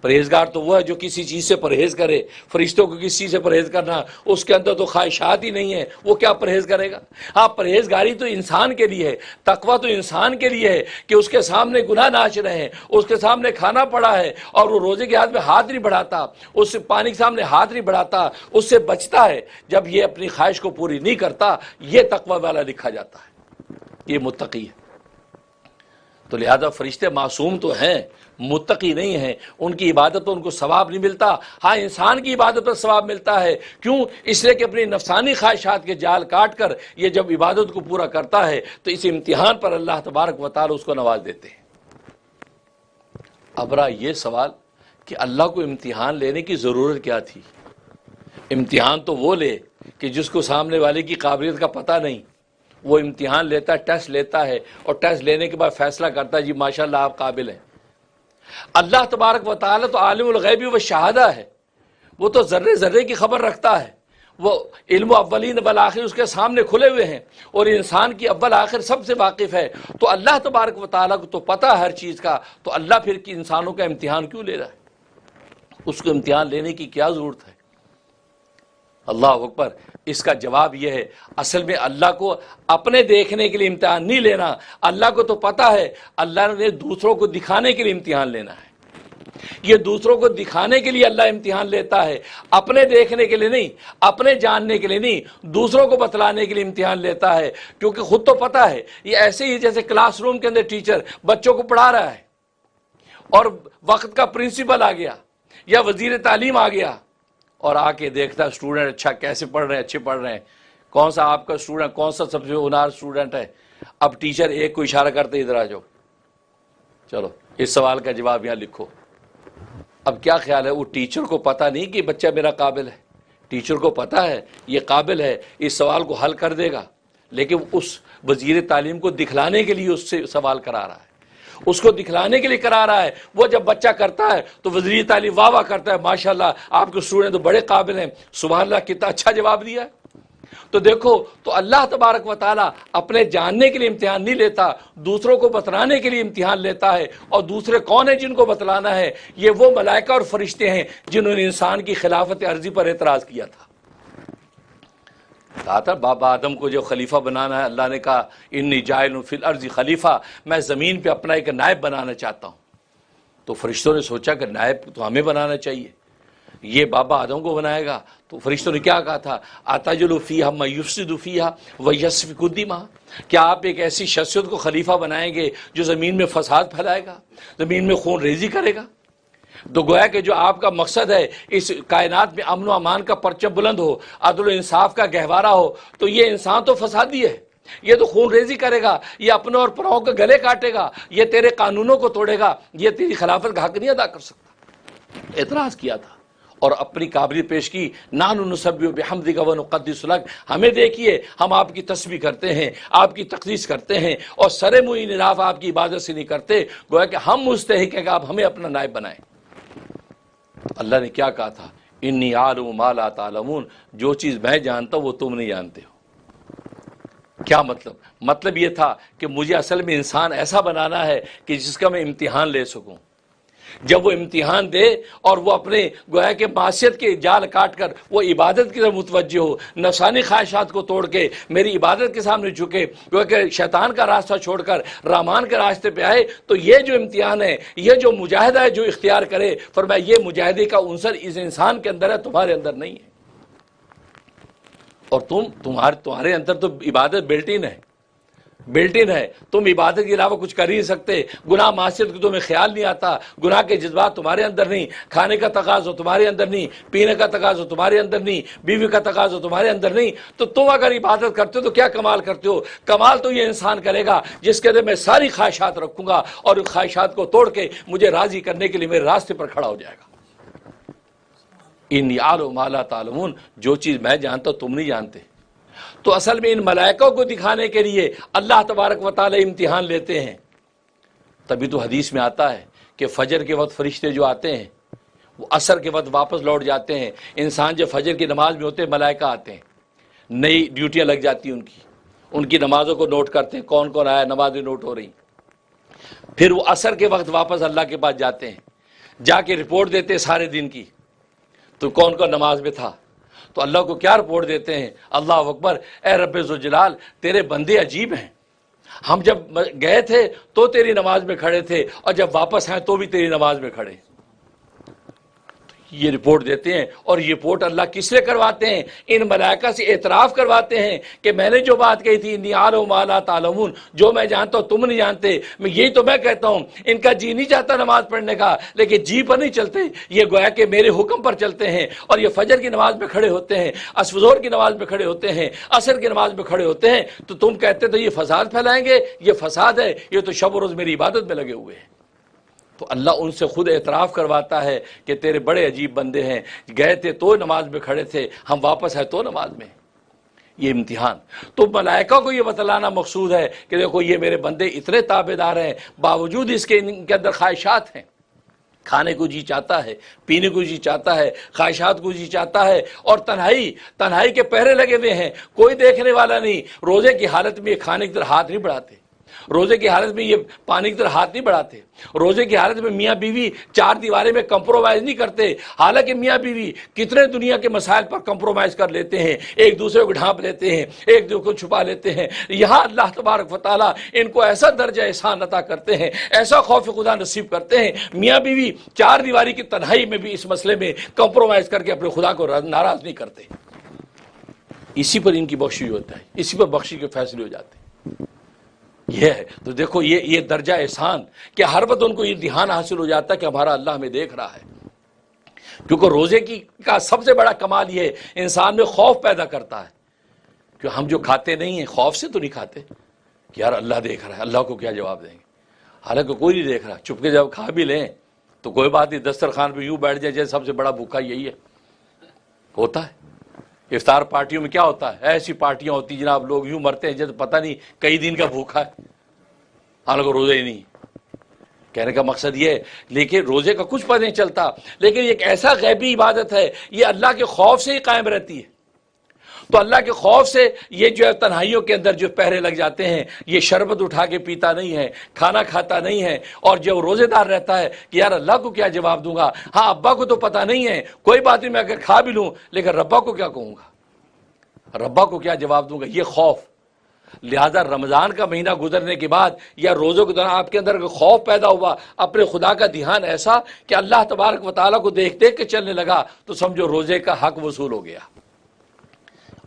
پرہیزگار تو وہ ہے جو کسی چیز سے پرہیز کرے۔ فرشتوں کو کسی چیز سے پرہیز کرنا، اس کے اندر تو خواہشات ہی نہیں ہیں، وہ کیا پرہیز کرے گا؟ ہاں پرہیزگاری تو انسان کے لیے ہے، تقویٰ تو انسان کے لیے ہے کہ اس کے سامنے گناہ ناچ رہے ہیں، اس کے سامنے کھانا پڑا ہے اور وہ روزے کے ہاتھ میں ہاتھ نہیں بڑھاتا، اس سے پانی کے سامنے ہاتھ نہیں بڑھاتا، اس سے بچتا ہے۔ جب یہ اپنی خواہش کو پوری نہیں کرتا، یہ تقویٰ والا لکھا جاتا ہے، یہ متقی ہے۔ تو لہذا فرشتے معصوم تو ہیں، متقی نہیں ہیں، ان کی عبادت تو ان کو ثواب نہیں ملتا. ہاں انسان کی عبادت پر ثواب ملتا ہے. کیوں؟ اس لیے کہ اپنی نفسانی خواہشات کے جال کاٹ کر یہ جب عبادت کو پورا کرتا ہے تو اس امتحان پر اللہ تبارک و تعالی اس کو نواز دیتے ہیں. اب رہا یہ سوال کہ اللہ کو امتحان لینے کی ضرورت کیا تھی؟ امتحان تو وہ لے کہ جس کو سامنے والے کی قابلیت کا پتہ نہیں، وہ امتحان لیتا ہے، ٹیسٹ لیتا ہے، اور ٹیسٹ لینے کے بعد فیصلہ کرتا ہے جی ماشاءاللہ آپ قابل ہیں. اللہ تبارک و تعالی تو عالم الغیب و شہادہ ہے، وہ تو ذرے ذرے کی خبر رکھتا ہے، وہ علم اولین والآخر اس کے سامنے کھلے ہوئے ہیں، اور انسان کی اول آخر سب سے واقف ہے. تو اللہ تبارک و تعالی کو تو پتہ ہے ہر چیز کا، تو اللہ پھر کی انسانوں کا امتحان کیوں لے رہا ہے؟ اس کو امتحان لینے کی کیا ضرورت ہے؟ اللہ اکبر. اس کا جواب یہ ہے، اصل میں اللہ کو اپنے دیکھنے کے لیے امتحان نہیں لینا. اللہ کو تو پتہ ہے، اللہ نے دوسروں کو دکھانے کے لیے امتحان لینا ہے. یہ دوسروں کو دکھانے کے لیے اللہ امتحان لیتا ہے، اپنے دیکھنے کے لیے نہیں، اپنے جاننے کے لیے نہیں، دوسروں کو بتلانے کے لیے امتحان لیتا ہے. کیونکہ خود تو پتہ ہے. یہ ایسے ہی جیسے کلاس روم کے اندر ٹیچر بچوں کو پڑھا رہا ہے اور وقت کا پرنسپل آ گیا یا وزیر تعلیم آ گیا اور آ کے دیکھتا ہے اسٹوڈنٹ اچھا کیسے پڑھ رہے ہیں، اچھے پڑھ رہے ہیں، کون سا آپ کا اسٹوڈنٹ کون سا سب سے ہونہار اسٹوڈنٹ ہے. اب ٹیچر ایک کو اشارہ کرتے ادھر آ جاؤ، چلو اس سوال کا جواب یہاں لکھو. اب کیا خیال ہے، وہ ٹیچر کو پتہ نہیں کہ بچہ میرا قابل ہے؟ ٹیچر کو پتہ ہے یہ قابل ہے، اس سوال کو حل کر دے گا، لیکن اس وزیر تعلیم کو دکھلانے کے لیے اس سے سوال کرا رہا ہے، اس کو دکھلانے کے لیے کرا رہا ہے. وہ جب بچہ کرتا ہے تو وزیر تعلیم واہ واہ کرتا ہے، ماشاءاللہ آپ کے اسٹوڈنٹ تو بڑے قابل ہیں، سبحان اللہ کتنا اچھا جواب دیا ہے. تو دیکھو، تو اللہ تبارک و تعالیٰ اپنے جاننے کے لیے امتحان نہیں لیتا، دوسروں کو بتلانے کے لیے امتحان لیتا ہے. اور دوسرے کون ہیں جن کو بتلانا ہے؟ یہ وہ ملائکہ اور فرشتے ہیں جنہوں نے انسان کی خلافت عرضی پر اعتراض کیا تھا. کہا تھا بابا آدم کو جو خلیفہ بنانا ہے، اللہ نے کہا انی جاعل فی الارض خلیفہ، میں زمین پہ اپنا ایک نائب بنانا چاہتا ہوں. تو فرشتوں نے سوچا کہ نائب تو ہمیں بنانا چاہیے، یہ بابا آدم کو بنائے گا. تو فرشتوں نے کیا کہا تھا؟ اتجعل فیہا من یفسد فیہا ویسفک الدماء، کیا آپ ایک ایسی شخصیت کو خلیفہ بنائیں گے جو زمین میں فساد پھیلائے گا، زمین میں خون ریزی کرے گا؟ تو گویا کہ جو آپ کا مقصد ہے اس کائنات میں امن و امان کا پرچم بلند ہو، عدل و انصاف کا گہوارہ ہو، تو یہ انسان تو فسادی ہے، یہ تو خون ریزی کرے گا، یہ اپنے اور پراؤں کے گلے کاٹے گا، یہ تیرے قانونوں کو توڑے گا، یہ تیری خلافت کا حق نہیں ادا کر سکتا. اعتراض کیا تھا اور اپنی قابلیت پیش کی. نحن نسبح بحمدک ونقدس لک، ہمیں دیکھیے ہم آپ کی تسبیح کرتے ہیں، آپ کی تقدیس کرتے ہیں، اور سر منہ انحراف آپ کی عبادت سے نہیں کرتے. گویا کہ ہم مستحق ہیں کہ آپ ہمیں اپنا نائب بنائیں. اللہ نے کیا کہا تھا؟ انی اعلم ما لا تعلمون، جو چیز میں جانتا ہوں وہ تم نہیں جانتے ہو. کیا مطلب؟ مطلب یہ تھا کہ مجھے اصل میں انسان ایسا بنانا ہے کہ جس کا میں امتحان لے سکوں. جب وہ امتحان دے اور وہ اپنے گویا کہ معصیت کے جال کاٹ کر وہ عبادت کی طرف متوجہ ہو، نفسانی خواہشات کو توڑ کے میری عبادت کے سامنے جھکے، گویا کہ شیطان کا راستہ چھوڑ کر رحمان کے راستے پہ آئے، تو یہ جو امتحان ہے، یہ جو مجاہدہ ہے جو اختیار کرے، فرمایا یہ مجاہدے کا عنصر اس انسان کے اندر ہے، تمہارے اندر نہیں ہے. اور تمہارے اندر تو عبادت بلٹ ان ہے، تم عبادت کے علاوہ کچھ کر ہی نہیں سکتے. گناہ معصیت کو تمہیں خیال نہیں آتا، گناہ کے جذبات تمہارے اندر نہیں، کھانے کا تقاضا تمہارے اندر نہیں، پینے کا تقاضا تمہارے اندر نہیں، بیوی کا تقاضا تمہارے اندر نہیں. تو تم اگر عبادت کرتے ہو تو کیا کمال کرتے ہو؟ کمال تو یہ انسان کرے گا جس کے اندر میں ساری خواہشات رکھوں گا اور ان خواہشات کو توڑ کے مجھے راضی کرنے کے لیے میرے راستے پر کھڑا ہو جائے گا. انی اعلم ما لا تعلمون، جو چیز میں جانتا ہوں تم نہیں جانتے. تو اصل میں ان ملائکوں کو دکھانے کے لیے اللہ تبارک و تعالی امتحان لیتے ہیں. تبھی تو حدیث میں آتا ہے کہ فجر کے وقت فرشتے جو آتے ہیں وہ عصر کے وقت واپس لوٹ جاتے ہیں. انسان جب فجر کی نماز میں ہوتے ہیں ملائکہ آتے ہیں، نئی ڈیوٹیاں لگ جاتی ہیں ان کی نمازوں کو نوٹ کرتے ہیں، کون کون آیا، نمازیں نوٹ ہو رہی. پھر وہ عصر کے وقت واپس اللہ کے پاس جاتے ہیں، جا کے رپورٹ دیتے ہیں سارے دن کی، تو کون کون نماز میں تھا. تو اللہ کو کیا رپورٹ دیتے ہیں؟ اللہ اکبر، اے رب ذوالجلال تیرے بندے عجیب ہیں، ہم جب گئے تھے تو تیری نماز میں کھڑے تھے، اور جب واپس آئے تو بھی تیری نماز میں کھڑے. یہ رپورٹ دیتے ہیں، اور یہ رپورٹ اللہ کس لیے کرواتے ہیں؟ ان ملائکہ سے اعتراف کرواتے ہیں کہ میں نے جو بات کہی تھی انی اعلم ما لا تعلمون، جو میں جانتا ہوں تم نہیں جانتے، یہی تو میں کہتا ہوں۔ ان کا جی نہیں چاہتا نماز پڑھنے کا، لیکن جی پر نہیں چلتے، یہ گویا کہ میرے حکم پر چلتے ہیں، اور یہ فجر کی نماز میں کھڑے ہوتے ہیں، ظہر کی نماز میں کھڑے ہوتے ہیں، عصر کی نماز میں کھڑے ہوتے ہیں، تو تم کہتے تو یہ فساد پھیلائیں گے، یہ فساد ہے، یہ تو شب و روز میری عبادت میں لگے ہوئے ہیں۔ تو اللہ ان سے خود اعتراف کرواتا ہے کہ تیرے بڑے عجیب بندے ہیں، گئے تھے تو نماز میں کھڑے تھے، ہم واپس آئے تو نماز میں۔ یہ امتحان تو ملائکہ کو یہ بتلانا مقصود ہے کہ دیکھو یہ میرے بندے اتنے تابعدار ہیں، باوجود اس کے ان کے اندر خواہشات ہیں، کھانے کو جی چاہتا ہے، پینے کو جی چاہتا ہے، خواہشات کو جی چاہتا ہے، اور تنہائی کے پہرے لگے ہوئے ہیں، کوئی دیکھنے والا نہیں۔ روزے کی حالت میں یہ کھانے کی طرف ہاتھ نہیں بڑھاتے، روزے کی حالت میں یہ پانی کی طرف ہاتھ نہیں بڑھاتے، روزے کی حالت میں میاں بیوی چار دیوارے میں کمپرومائز نہیں کرتے، حالانکہ میاں بیوی کتنے دنیا کے مسائل پر کمپرومائز کر لیتے ہیں، ایک دوسرے کو ڈھانپ لیتے ہیں، ایک دوسرے کو چھپا لیتے ہیں۔ یہاں اللہ تبارک و تعالیٰ ان کو ایسا درجہ احسان عطا کرتے ہیں، ایسا خوف خدا نصیب کرتے ہیں، میاں بیوی چار دیواری کی تنہائی میں بھی اس مسئلے میں کمپرومائز کر کے اپنے خدا کو ناراض نہیں کرتے۔ اسی پر ان کی بخشش ہوتا ہے، اسی پر بخشش کے فیصلے ہو جاتے ہیں۔ یہ ہے تو دیکھو یہ درجہ احسان کہ ہر وقت ان کو یہ دھیان حاصل ہو جاتا ہے کہ ہمارا اللہ ہمیں دیکھ رہا ہے، کیونکہ روزے کا سب سے بڑا کمال یہ انسان میں خوف پیدا کرتا ہے کہ ہم جو کھاتے نہیں ہیں خوف سے تو نہیں کھاتے کہ یار اللہ دیکھ رہا ہے، اللہ کو کیا جواب دیں گے، حالانکہ کوئی نہیں دیکھ رہا، چپ کے جب کھا بھی لیں تو کوئی بات نہیں، دسترخوان پہ یوں بیٹھ جائے جیسے سب سے بڑا بھوکا یہی ہے، ہوتا ہے۔ افطار پارٹیوں میں کیا ہوتا ہے؟ ایسی پارٹیاں ہوتی جناب، لوگ یوں مرتے ہیں جیسے پتہ نہیں کئی دن کا بھوکا ہے، حالانکہ روزے ہی نہیں۔ کہنے کا مقصد یہ ہے، لیکن روزے کا کچھ پتہ نہیں چلتا، لیکن ایک ایسا غیبی عبادت ہے، یہ اللہ کے خوف سے ہی قائم رہتی ہے۔ تو اللہ کے خوف سے یہ جو ہے تنہائیوں کے اندر جو پہرے لگ جاتے ہیں، یہ شربت اٹھا کے پیتا نہیں ہے، کھانا کھاتا نہیں ہے، اور جو روزے دار رہتا ہے کہ یار اللہ کو کیا جواب دوں گا، ہاں ابا کو تو پتہ نہیں ہے، کوئی بات نہیں میں اگر کھا بھی لوں لیکن ربا کو کیا کہوں گا، ربا کو کیا جواب دوں گا، یہ خوف۔ لہذا رمضان کا مہینہ گزرنے کے بعد یا روزوں کے دوران آپ کے اندر خوف پیدا ہوا، اپنے خدا کا دھیان ایسا کہ اللہ تبارک و تعالیٰ کو دیکھ دیکھ کے چلنے لگا، تو سمجھو روزے کا حق وصول ہو گیا۔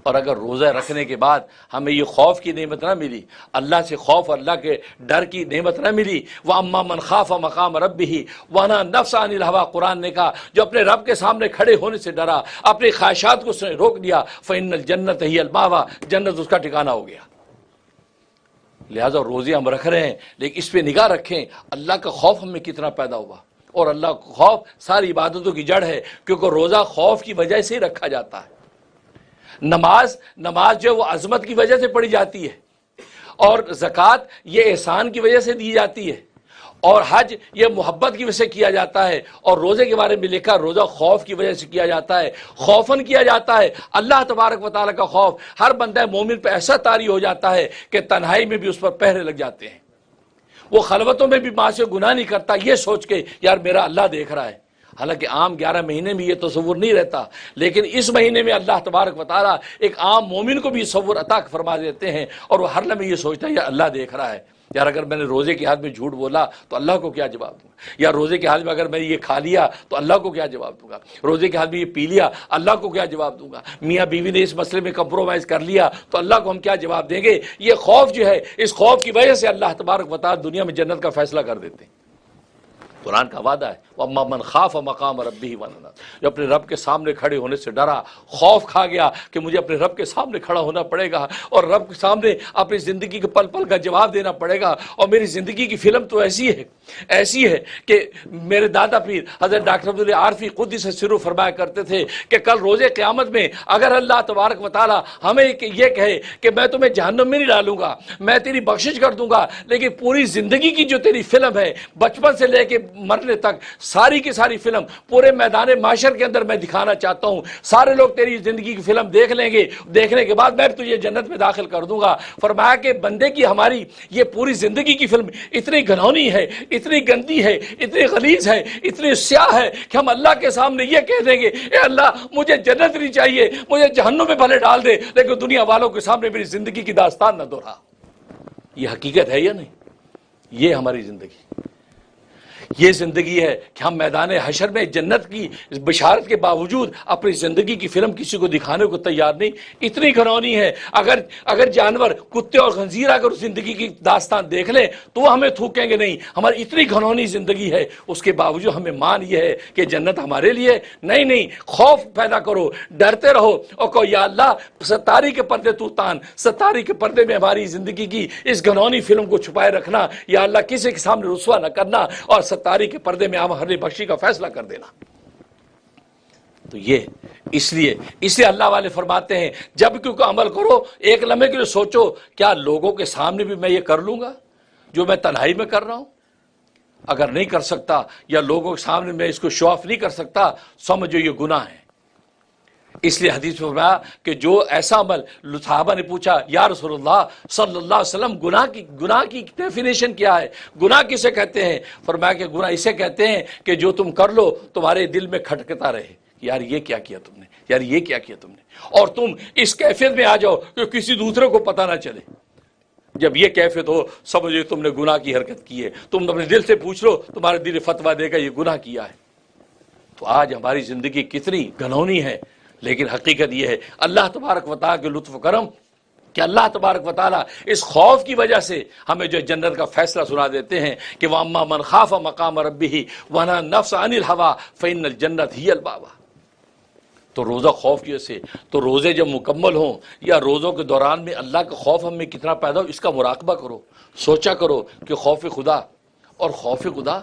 اور اگر روزہ رکھنے کے بعد ہمیں یہ خوف کی نعمت نہ ملی، اللہ سے خوف، اللہ کے ڈر کی نعمت نہ ملی، وَأَمَّا مَنْ خَافَ مَقَامَ رَبِّهِ وَنَهَى النَّفْسَ عَنِ الْهَوَىٰ، قرآن نے کہا جو اپنے رب کے سامنے کھڑے ہونے سے ڈرا، اپنی خواہشات کو اس نے روک دیا، فَإِنَّ الْجَنَّةَ هِيَ الْمَأْوَىٰ، جنت اس کا ٹھکانہ ہو گیا۔ لہٰذا روزے ہم رکھ رہے ہیں لیکن اس پہ نگاہ رکھیں اللہ کا خوف ہم میں کتنا پیدا ہوا، اور اللہ کا خوف ساری عبادتوں کی جڑ ہے، کیونکہ روزہ خوف کی وجہ سے ہی رکھا جاتا ہے۔ نماز جو ہے وہ عظمت کی وجہ سے پڑھی جاتی ہے، اور زکوٰۃ یہ احسان کی وجہ سے دی جاتی ہے، اور حج یہ محبت کی وجہ سے کیا جاتا ہے، اور روزے کے بارے میں لکھا روزہ خوف کی وجہ سے کیا جاتا ہے، خوفاً کیا جاتا ہے۔ اللہ تبارک و تعالیٰ کا خوف ہر بندہ مومن پہ ایسا طاری ہو جاتا ہے کہ تنہائی میں بھی اس پر پہرے لگ جاتے ہیں، وہ خلوتوں میں بھی معاصی و گناہ نہیں کرتا، یہ سوچ کے یار میرا اللہ دیکھ رہا ہے۔ حالانکہ عام 11 مہینے میں یہ تصور نہیں رہتا، لیکن اس مہینے میں اللہ تبارک و تعالیٰ ایک عام مومن کو بھی تصور عطا فرما دیتے ہیں، اور وہ ہر لمحے یہ سوچتا ہے یا اللہ دیکھ رہا ہے، یار اگر میں نے روزے کے حال میں جھوٹ بولا تو اللہ کو کیا جواب دوں گا، یا روزے کے حال میں اگر میں نے یہ کھا لیا تو اللہ کو کیا جواب دوں گا، روزے کے حال میں یہ پی لیا اللہ کو کیا جواب دوں گا، میاں بیوی نے اس مسئلے میں کمپرومائز کر لیا تو اللہ کو ہم کیا جواب دیں گے۔ یہ خوف جو ہے، اس خوف کی وجہ سے اللہ تبارک و تعالیٰ دنیا میں جنت کا فیصلہ کر دیتے ہیں۔ قرآن کا وعدہ ہے وَأَمَّا مَنْ خَافَ مَقَامَ رَبِّهِ وَنَهَى، جو اپنے رب کے سامنے کھڑے ہونے سے ڈرا، خوف کھا گیا کہ مجھے اپنے رب کے سامنے کھڑا ہونا پڑے گا، اور رب کے سامنے اپنی زندگی کے پل پل کا جواب دینا پڑے گا، اور میری زندگی کی فلم تو ایسی ہے کہ میرے دادا پیر حضرت ڈاکٹر عبداللہ عارفی قدس سرہ فرمایا کرتے تھے کہ کل روزے قیامت میں اگر اللہ تبارک و تعالیٰ ہمیں یہ کہے کہ میں تمہیں جہنم میں نہیں ڈالوں گا، میں تیری بخشش کر دوں گا، لیکن پوری زندگی کی جو تیری فلم ہے بچپن سے لے کے مرنے تک ساری کی ساری فلم پورے میدان معاشر کے اندر میں دکھانا چاہتا ہوں، سارے لوگ تیری زندگی کی فلم دیکھ لیں گے، دیکھنے کے بعد میں تجھے جنت میں داخل کر دوں گا۔ فرمایا کہ بندے کی ہماری یہ پوری زندگی کی فلم اتنی گھنونی ہے، اتنی گندی ہے، اتنی غلیظ ہے، اتنی سیاہ ہے کہ ہم اللہ کے سامنے یہ کہہ دیں گے اے اللہ مجھے جنت نہیں چاہیے، مجھے جہنم میں بھلے ڈال دے، لیکن دنیا والوں کے سامنے میری زندگی کی داستان نہ دہرا۔ یہ حقیقت ہے یا نہیں؟ یہ ہماری زندگی، یہ زندگی ہے کہ ہم میدان حشر میں جنت کی بشارت کے باوجود اپنی زندگی کی فلم کسی کو دکھانے کو تیار نہیں. اتنی گھنونی ہے. اگر جانور کتے اور خنزیر اگر زندگی کی داستان دیکھ لیں تو وہ ہمیں تھوکیں گے نہیں. ہماری اتنی گھنونی زندگی ہے, اس کے باوجود ہمیں مان یہ ہے کہ جنت ہمارے لیے نہیں. خوف پیدا کرو, ڈرتے رہو اور کہو یا اللہ ستاری کے پردے تو تان, ستاری کے پردے میں ہماری زندگی کی اس گھنونی فلم کو چھپائے رکھنا. یا اللہ کسی کے سامنے رسوا نہ کرنا اور ستاری کے پردے میں ہماری بخشی کا فیصلہ کر دینا. تو یہ اس لیے اللہ والے فرماتے ہیں جب کیونکہ عمل کرو ایک لمحے کے لیے سوچو کیا لوگوں کے سامنے بھی میں یہ کر لوں گا جو میں تنہائی میں کر رہا ہوں. اگر نہیں کر سکتا یا لوگوں کے سامنے میں اس کو شو آف نہیں کر سکتا سمجھو یہ گناہ ہے. اس لیے حدیث میں فرمایا کہ جو ایسا عمل, صحابہ نے پوچھا یا رسول اللہ صلی اللہ علیہ وسلم گناہ کی ڈیفینیشن کیا ہے, گناہ کسے کہتے ہیں؟ فرمایا کہ گناہ اسے کہتے ہیں کہ جو تم کر لو تمہارے دل میں کھٹکتا رہے یار یہ کیا کیا تم نے, یار یہ کیا کیا تم نے, اور تم اس کیفیت میں آ جاؤ کہ کسی دوسرے کو پتہ نہ چلے. جب یہ کیفیت ہو سمجھو تم نے گناہ کی حرکت کی ہے. تم اپنے دل سے پوچھ لو تمہارے دل فتویٰ دے گا یہ گناہ کیا ہے. تو آج ہماری زندگی کتنی گھنونی ہے, لیکن حقیقت یہ ہے اللہ تبارک و تعالیٰ کے لطف و کرم کہ اللہ تبارک و تعالیٰ اس خوف کی وجہ سے ہمیں جو جنت کا فیصلہ سنا دیتے ہیں کہ وَأَمَّا مَنْ خَافَ مَقَامَ رَبِّهِ وَنَهَا النَّفْسَ عَنِ الْهَوَىٰ فَإِنَّ الْجَنَّةَ هِيَ الْمَأْوَىٰ. تو روزہ خوف کی وجہ سے, تو روزے جب مکمل ہوں یا روزوں کے دوران میں اللہ کا خوف ہم میں کتنا پیدا ہو اس کا مراقبہ کرو, سوچا کرو کہ خوف خدا اور خوف خدا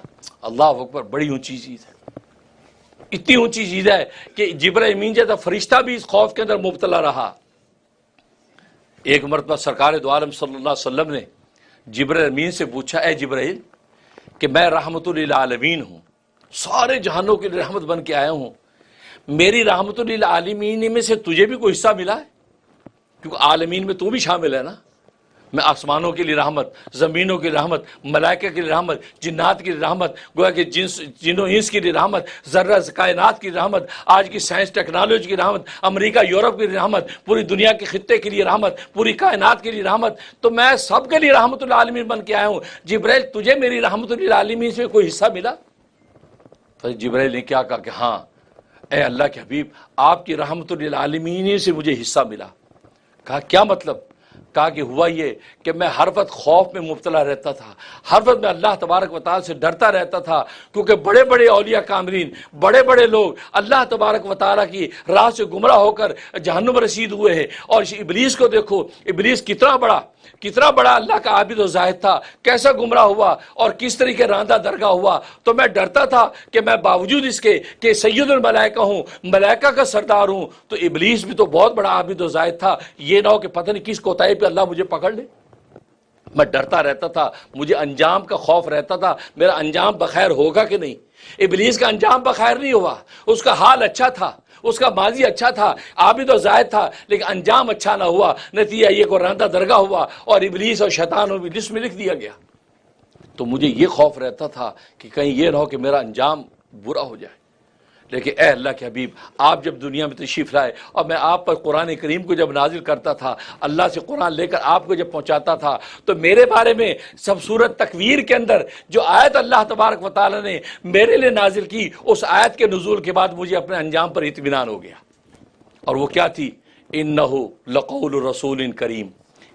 اللہ اکبر بڑی اونچی چیز ہے. اتنی اونچی چیز ہے کہ جبرائیل امین جیسا فرشتہ بھی اس خوف کے اندر مبتلا رہا. ایک مرتبہ سرکار دو عالم صلی اللہ علیہ وسلم نے جبرائیل امین سے پوچھا اے جبرائیل کہ میں رحمت للعالمین ہوں, سارے جہانوں کے لیے رحمت بن کے آیا ہوں, میری رحمت للعالمین میں سے تجھے بھی کوئی حصہ ملا ہے؟ کیونکہ عالمین میں تو بھی شامل ہے نا. میں آسمانوں کے لیے رحمت, زمینوں کی رحمت, ملائکہ کے لیے رحمت, جنات کی رحمت, گویا کہ جنوں انس کے لیے رحمت, ذرہ کائنات کی رحمت, آج کی سائنس ٹیکنالوجی کی رحمت, امریکہ یورپ کی رحمت, پوری دنیا کے خطے کے لیے رحمت, پوری کائنات کے لیے رحمت. تو میں سب کے لیے رحمت للعالمین بن کے آیا ہوں. جبرائیل تجھے میری رحمت للعالمین سے کوئی حصہ ملا؟ تو جبرائیل نے کیا کہا کہ ہاں اے اللہ کے حبیب آپ کی رحمت للعالمین سے مجھے حصہ ملا. کہا کیا مطلب؟ کہا کہ ہوا یہ کہ میں ہر وقت خوف میں مبتلا رہتا تھا, ہر وقت میں اللہ تبارک و تعالیٰ سے ڈرتا رہتا تھا, کیونکہ بڑے بڑے اولیاء کامرین, بڑے بڑے لوگ اللہ تبارک و تعالیٰ کی راہ سے گمراہ ہو کر جہنم رسید ہوئے ہیں. اور ابلیس کو دیکھو, ابلیس کتنا بڑا اللہ کا عابد و زاہد تھا, کیسا گمراہ ہوا اور کس طریقے راندہ درگاہ ہوا. تو میں ڈرتا تھا کہ میں باوجود اس کے کہ سید الملائکہ ہوں, ملائکہ کا سردار ہوں, تو ابلیس بھی تو بہت بڑا عابد و زاہد تھا, یہ نہ ہو کہ پتہ نہیں کس کوتاہی پہ اللہ مجھے پکڑ لے. میں ڈرتا رہتا تھا, مجھے انجام کا خوف رہتا تھا, میرا انجام بخیر ہوگا کہ نہیں. ابلیس کا انجام بخیر نہیں ہوا, اس کا حال اچھا تھا, اس کا ماضی اچھا تھا, عابد و زاہد تھا, لیکن انجام اچھا نہ ہوا. نتیجہ یہ کو راندہ درگاہ ہوا اور ابلیس اور شیطانوں بھی لسٹ میں لکھ دیا گیا. تو مجھے یہ خوف رہتا تھا کہ کہیں یہ نہ ہو کہ میرا انجام برا ہو جائے. لیکن اے اللہ کے حبیب آپ جب دنیا میں تشریف لائے اور میں آپ پر قرآن کریم کو جب نازل کرتا تھا, اللہ سے قرآن لے کر آپ کو جب پہنچاتا تھا, تو میرے بارے میں سب سورت تکویر کے اندر جو آیت اللہ تبارک و تعالیٰ نے میرے لیے نازل کی, اس آیت کے نزول کے بعد مجھے اپنے انجام پر اطمینان ہو گیا. اور وہ کیا تھی؟ انہ لقول رسول کریم,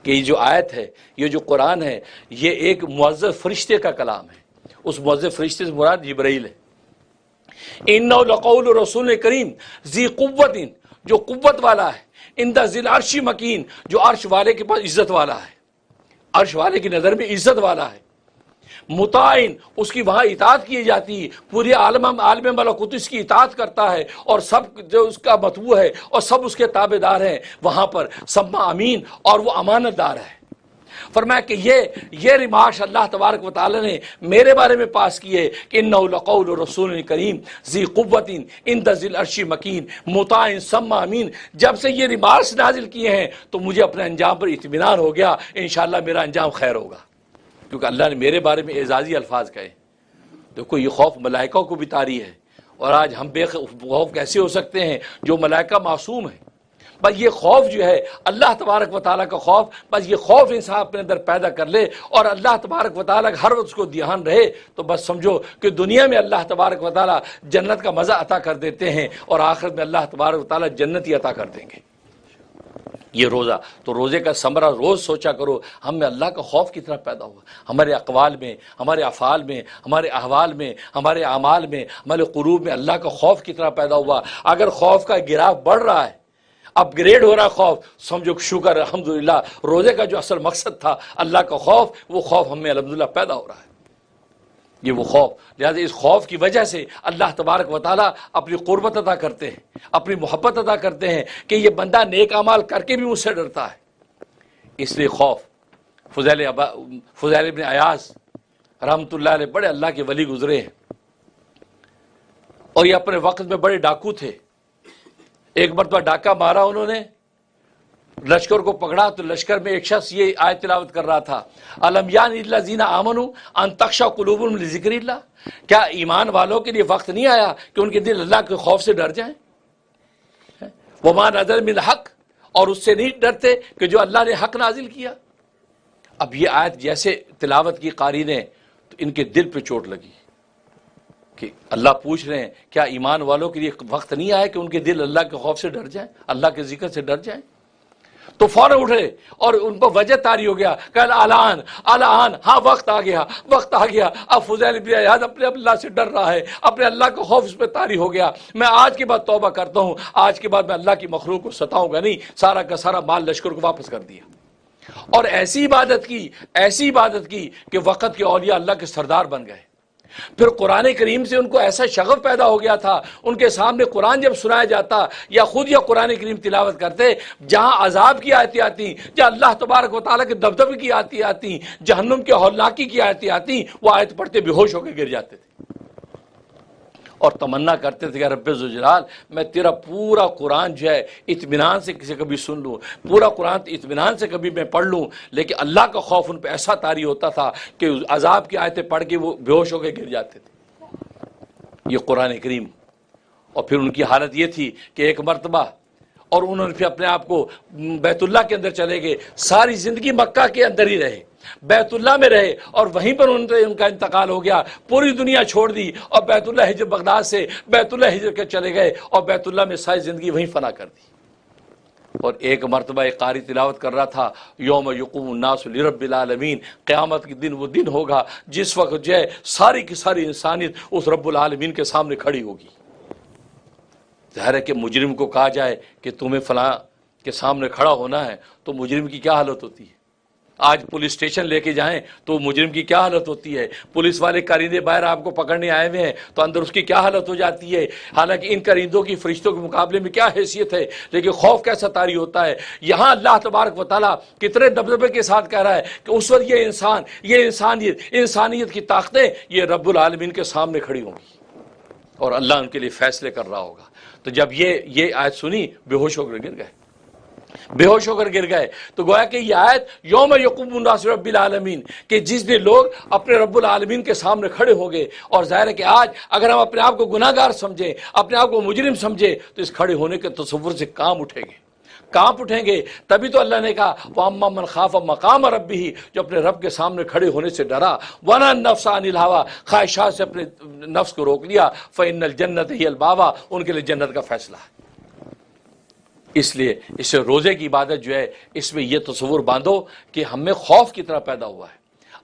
کہ یہ جو آیت ہے, یہ جو قرآن ہے, یہ ایک معزز فرشتے کا کلام ہے. اس معزز فرشتے سے مراد جبرائیل ہے. انہ لقول رسول کریم ذی قوت, جو قوت والا ہے, عند ذی العرش مکین, جو عرش والے کے پاس عزت والا ہے, عرش والے کی نظر میں عزت والا ہے. مطاعن, اس کی وہاں اطاعت کی جاتی ہے, پوری عالم ملکوت اس کی اطاعت کرتا ہے, اور سب جو اس کا متبوع ہے اور سب اس کے تابع دار ہیں وہاں پر. سما امین, اور وہ امانت دار ہے. فرمایا کہ یہ ریمارش اللہ تبارک و تعالی نے میرے بارے میں پاس کی ہے کہ انہ لقول رسول کریم ذی قوت عند ذی العرش مکین مطاع ثم امین. جب سے یہ ریمارش نازل کیے ہیں تو مجھے اپنے انجام پر اطمینان ہو گیا, انشاءاللہ میرا انجام خیر ہوگا, کیونکہ اللہ نے میرے بارے میں اعزازی الفاظ کہے. دیکھو یہ خوف ملائکہ کو بھی طاری ہے, اور آج ہم بے خوف کیسے ہو سکتے ہیں جو ملائکہ معصوم ہیں, بس یہ خوف جو ہے اللہ تبارک و تعالیٰ کا خوف، بس یہ خوف انسان اپنے اندر پیدا کر لے اور اللہ تبارک و تعالیٰ کا ہر وقت اس کو دھیان رہے، تو بس سمجھو کہ دنیا میں اللہ تبارک و تعالیٰ جنت کا مزہ عطا کر دیتے ہیں اور آخرت میں اللہ تبارک و تعالیٰ جنت ہی عطا کر دیں گے۔ یہ روزہ، تو روزے کا ثمرہ روز سوچا کرو ہم میں اللہ کا خوف کتنا پیدا ہوا، ہمارے اقوال میں، ہمارے افعال میں، ہمارے احوال میں، ہمارے اعمال میں، ہمارے قلوب میں اللہ کا خوف کتنا پیدا ہوا۔ اگر خوف کا گراف بڑھ رہا ہے، اپ گریڈ ہو رہا خوف، سمجھو شکر الحمدللہ، روزے کا جو اصل مقصد تھا اللہ کا خوف، وہ خوف ہم میں الحمدللہ پیدا ہو رہا ہے۔ یہ وہ خوف، لہذا اس خوف کی وجہ سے اللہ تبارک و تعالیٰ اپنی قربت عطا کرتے ہیں، اپنی محبت عطا کرتے ہیں کہ یہ بندہ نیک اعمال کر کے بھی مجھ سے ڈرتا ہے۔ اس لیے خوف، فضیل ابن عیاض رحمۃ اللہ علیہ بڑے اللہ کے ولی گزرے ہیں اور یہ اپنے وقت میں بڑے ڈاکو تھے۔ ایک مرتبہ ڈاکہ مارا انہوں نے، لشکر کو پکڑا تو لشکر میں ایک شخص یہ آیت تلاوت کر رہا تھا، الم یان للذین آمنوا ان تخشع قلوبهم لذکر اللہ، کیا ایمان والوں کے لیے وقت نہیں آیا کہ ان کے دل اللہ کے خوف سے ڈر جائیں؟ وما نزل من الحق، اور اس سے نہیں ڈرتے کہ جو اللہ نے حق نازل کیا۔ اب یہ آیت جیسے تلاوت کی قاری نے تو ان کے دل پہ چوٹ لگی کہ اللہ پوچھ رہے ہیں کیا ایمان والوں کے لیے وقت نہیں آیا کہ ان کے دل اللہ کے خوف سے ڈر جائیں، اللہ کے ذکر سے ڈر جائیں؟ تو فوراً اٹھے اور ان کو وجہ طاری ہو گیا کہ الان ہاں وقت آ گیا، وقت آ گیا۔ اب فضیل بن عیاض اپنے اللہ سے ڈر رہا ہے، اپنے اللہ کا خوف اس پہ طاری ہو گیا، میں آج کے بعد توبہ کرتا ہوں، آج کے بعد میں اللہ کی مخلوق کو ستاؤں گا نہیں، سارا کا سارا مال لشکر کو واپس کر دیا اور ایسی عبادت کی کہ وقت کے اولیاء اللہ کے سردار بن گئے۔ پھر قرآن کریم سے ان کو ایسا شغف پیدا ہو گیا تھا، ان کے سامنے قرآن جب سنایا جاتا یا خود یا قرآن کریم تلاوت کرتے، جہاں عذاب کی آیتیں آتی، جہاں اللہ تبارک و تعالیٰ کے دبدبے کی آیتیں آتی، جہنم کے ہولناکی کی آیتیں آتی، وہ آیت پڑھتے بے ہوش ہو کے گر جاتے تھے اور تمنا کرتے تھے کہ رب ذوالجلال میں تیرا پورا قرآن جو ہے اطمینان سے کسی کبھی سن لوں، پورا قرآن اطمینان سے کبھی میں پڑھ لوں، لیکن اللہ کا خوف ان پہ ایسا طاری ہوتا تھا کہ عذاب کی آیتیں پڑھ کے وہ بے ہوش ہو کے گر جاتے تھے۔ یہ قرآن کریم، اور پھر ان کی حالت یہ تھی کہ ایک مرتبہ اور انہوں نے پھر اپنے آپ کو بیت اللہ کے اندر چلے گئے، ساری زندگی مکہ کے اندر ہی رہے، بیت اللہ میں رہے اور وہیں پر ان کا انتقال ہو گیا، پوری دنیا چھوڑ دی اور بیت اللہ ہجر بغداد سے بیت اللہ ہجر کے چلے گئے اور بیت اللہ میں ساری زندگی وہیں فنا کر دی۔ اور ایک مرتبہ ایک قاری تلاوت کر رہا تھا، یوم یقوم الناس لرب العالمین، قیامت کے دن وہ دن ہوگا جس وقت جو ہے ساری کی ساری انسانیت اس رب العالمین کے سامنے کھڑی ہوگی۔ ظاہر ہے کہ مجرم کو کہا جائے کہ تمہیں فلاں کے سامنے کھڑا ہونا ہے تو مجرم کی کیا حالت ہوتی ہے؟ آج پولیس اسٹیشن لے کے جائیں تو مجرم کی کیا حالت ہوتی ہے؟ پولیس والے کریندے باہر آپ کو پکڑنے آئے ہوئے ہیں تو اندر اس کی کیا حالت ہو جاتی ہے؟ حالانکہ ان کرندوں کی فرشتوں کے مقابلے میں کیا حیثیت ہے، لیکن خوف کیسا طاری ہوتا ہے۔ یہاں اللہ تبارک و تعالیٰ کتنے دبدبے کے ساتھ کہہ رہا ہے کہ اس وقت یہ انسان، یہ انسانیت کی طاقتیں یہ رب العالمین کے سامنے کھڑی ہوں گی اور اللہ ان کے لیے فیصلے کر رہا ہوگا۔ تو جب یہ آیت سنی بے ہوش ہو کر گر گئے تو گویا کہ یہ آیت یوم یقوم الناس رب العالمین کہ جس دن لوگ اپنے رب العالمین کے سامنے کھڑے ہوں گے، اور ظاہر ہے کہ آج اگر ہم اپنے آپ کو گناہ گار سمجھیں، اپنے آپ کو مجرم سمجھیں تو اس کھڑے ہونے کے تصور سے کانپ اٹھیں گے۔ تبھی تو اللہ نے کہا وَأَمَّا مَنْ خَافَ مَقَامَ رَبِّهِ، جو اپنے رب کے سامنے کھڑے ہونے سے ڈرا، وَنَهَى النَّفْسَ عَنِ الْهَوَىٰ، خواہشات سے اپنے نفس کو روک لیا، فَإِنَّ الْجَنَّةَ هِيَ الْمَأْوَىٰ، ان کے لیے جنت کا فیصلہ ہے۔ اس لیے اس سے روزے کی عبادت جو ہے اس میں یہ تصور باندھو کہ ہم میں خوف کتنا پیدا ہوا ہے،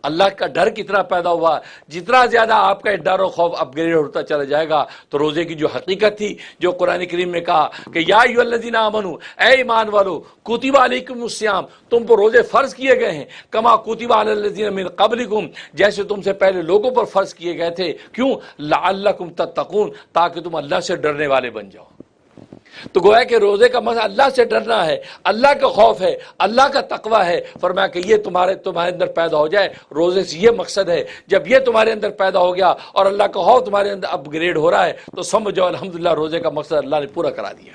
اللہ کا ڈر کتنا پیدا ہوا۔ جتنا زیادہ آپ کا ڈر و خوف اپ گریڈ ہوتا چلا جائے گا تو روزے کی جو حقیقت تھی، جو قرآن کریم میں کہا کہ یا ایھا الذین آمنوا، اے ایمان والو، کتب علیکم الصیام، تم پر روزے فرض کیے گئے ہیں، کما کتب علی الذین من قبلکم، جیسے تم سے پہلے لوگوں پر فرض کیے گئے تھے، کیوں؟ لعلکم تتقون، تاکہ تم اللہ سے ڈرنے والے بن جاؤ۔ تو گویا کہ روزے کا مقصد اللہ سے ڈرنا ہے، اللہ کا خوف ہے، اللہ کا تقوی ہے۔ فرمایا کہ یہ تمہارے اندر پیدا ہو جائے، روزے سے یہ مقصد ہے۔ جب یہ تمہارے اندر پیدا ہو گیا اور اللہ کا خوف تمہارے اندر اپ گریڈ ہو رہا ہے تو سمجھو الحمدللہ روزے کا مقصد اللہ نے پورا کرا دیا۔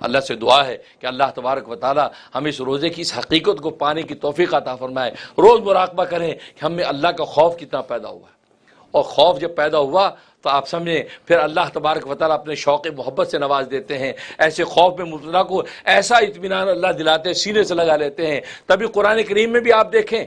اللہ سے دعا ہے کہ اللہ تبارک و تعالی ہمیں اس روزے کی اس حقیقت کو پانے کی توفیق عطا فرمائے۔ روز مراقبہ کریں کہ ہم میں اللہ کا خوف کتنا پیدا ہوا ہے اور خوف جب پیدا ہوا تو آپ سمجھیں پھر اللہ تبارک و تعالیٰ اپنے شوق محبت سے نواز دیتے ہیں. ایسے خوف میں مبتلا کو ایسا اطمینان اللہ دلاتے ہیں, سینے سے لگا لیتے ہیں. تبھی قرآن کریم میں بھی آپ دیکھیں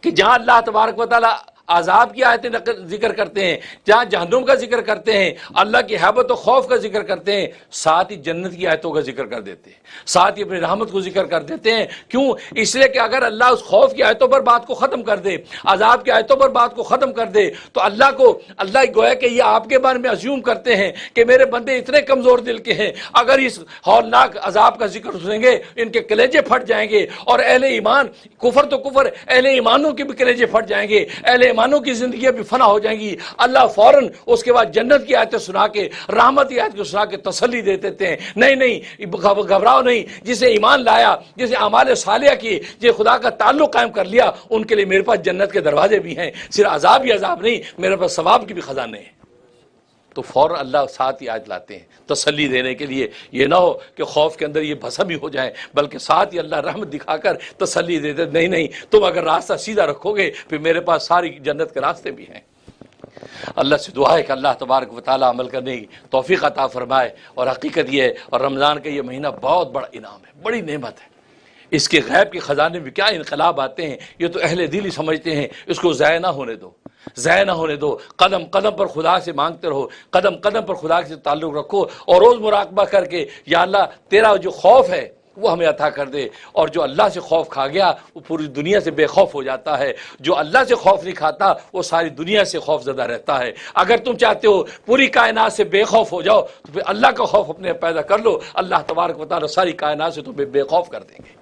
کہ جہاں اللہ تبارک و تعالیٰ عذاب کی آیتیں ذکر کرتے ہیں, جہاں جہنم کا ذکر کرتے ہیں, اللہ کی حیبت و خوف کا ذکر کرتے ہیں, ساتھ ہی جنت کی آیتوں کا ذکر کر دیتے ہیں, ساتھ ہی اپنی رحمت کو ذکر کر دیتے ہیں. کیوں؟ اس لیے کہ اگر اللہ اس خوف کی آیتوں پر بات کو ختم کر دے, عذاب کی آیتوں پر بات کو ختم کر دے, تو اللہ گویا کہ یہ آپ کے بارے میں اسیوم کرتے ہیں کہ میرے بندے اتنے کمزور دل کے ہیں, اگر اس ہولناک عذاب کا ذکر سنیں گے ان کے کلیجے پھٹ جائیں گے. اور اہل ایمان, کفر تو کفر, اہل ایمانوں کے بھی کلیجے پھٹ جائیں گے, اہل ایمانوں کی زندگیاں بھی فنا ہو جائیں گی. اللہ فوراً اس کے بعد جنت کی آیتیں سنا کے, رحمت کی آیت کو سنا کے تسلی دے دیتے ہیں. نہیں گھبراؤ نہیں, جسے ایمان لایا, جسے اعمال صالحہ کی, جسے خدا کا تعلق قائم کر لیا, ان کے لیے میرے پاس جنت کے دروازے بھی ہیں. صرف عذاب ہی عذاب نہیں, میرے پاس ثواب کی بھی خزانے ہیں. تو فوراً اللہ ساتھ ہی آیت لاتے ہیں تسلی دینے کے لیے. یہ نہ ہو کہ خوف کے اندر یہ بھسم ہی ہو جائیں, بلکہ ساتھ ہی اللہ رحمت دکھا کر تسلی دیتے, نہیں تم اگر راستہ سیدھا رکھو گے پھر میرے پاس ساری جنت کے راستے بھی ہیں. اللہ سے دعا ہے کہ اللہ تبارک و تعالیٰ عمل کرنے کی توفیق عطا فرمائے. اور حقیقت یہ ہے, اور رمضان کا یہ مہینہ بہت بڑا انعام ہے, بڑی نعمت ہے. اس کے غیب کے خزانے میں کیا انقلاب آتے ہیں, یہ تو اہل دل ہی سمجھتے ہیں. اس کو ضائع نہ ہونے دو, ضائع نہ ہونے دو. قدم قدم پر خدا سے مانگتے رہو, قدم قدم پر خدا سے تعلق رکھو, اور روز مراقبہ کر کے یا اللہ تیرا جو خوف ہے وہ ہمیں عطا کر دے. اور جو اللہ سے خوف کھا گیا وہ پوری دنیا سے بے خوف ہو جاتا ہے. جو اللہ سے خوف نہیں کھاتا وہ ساری دنیا سے خوف زدہ رہتا ہے. اگر تم چاہتے ہو پوری کائنات سے بے خوف ہو جاؤ تو پھر اللہ کا خوف اپنے پیدا کر لو. اللہ تبارک و تعالیٰ ساری کائنات سے تمہیں بے خوف کر دیں گے.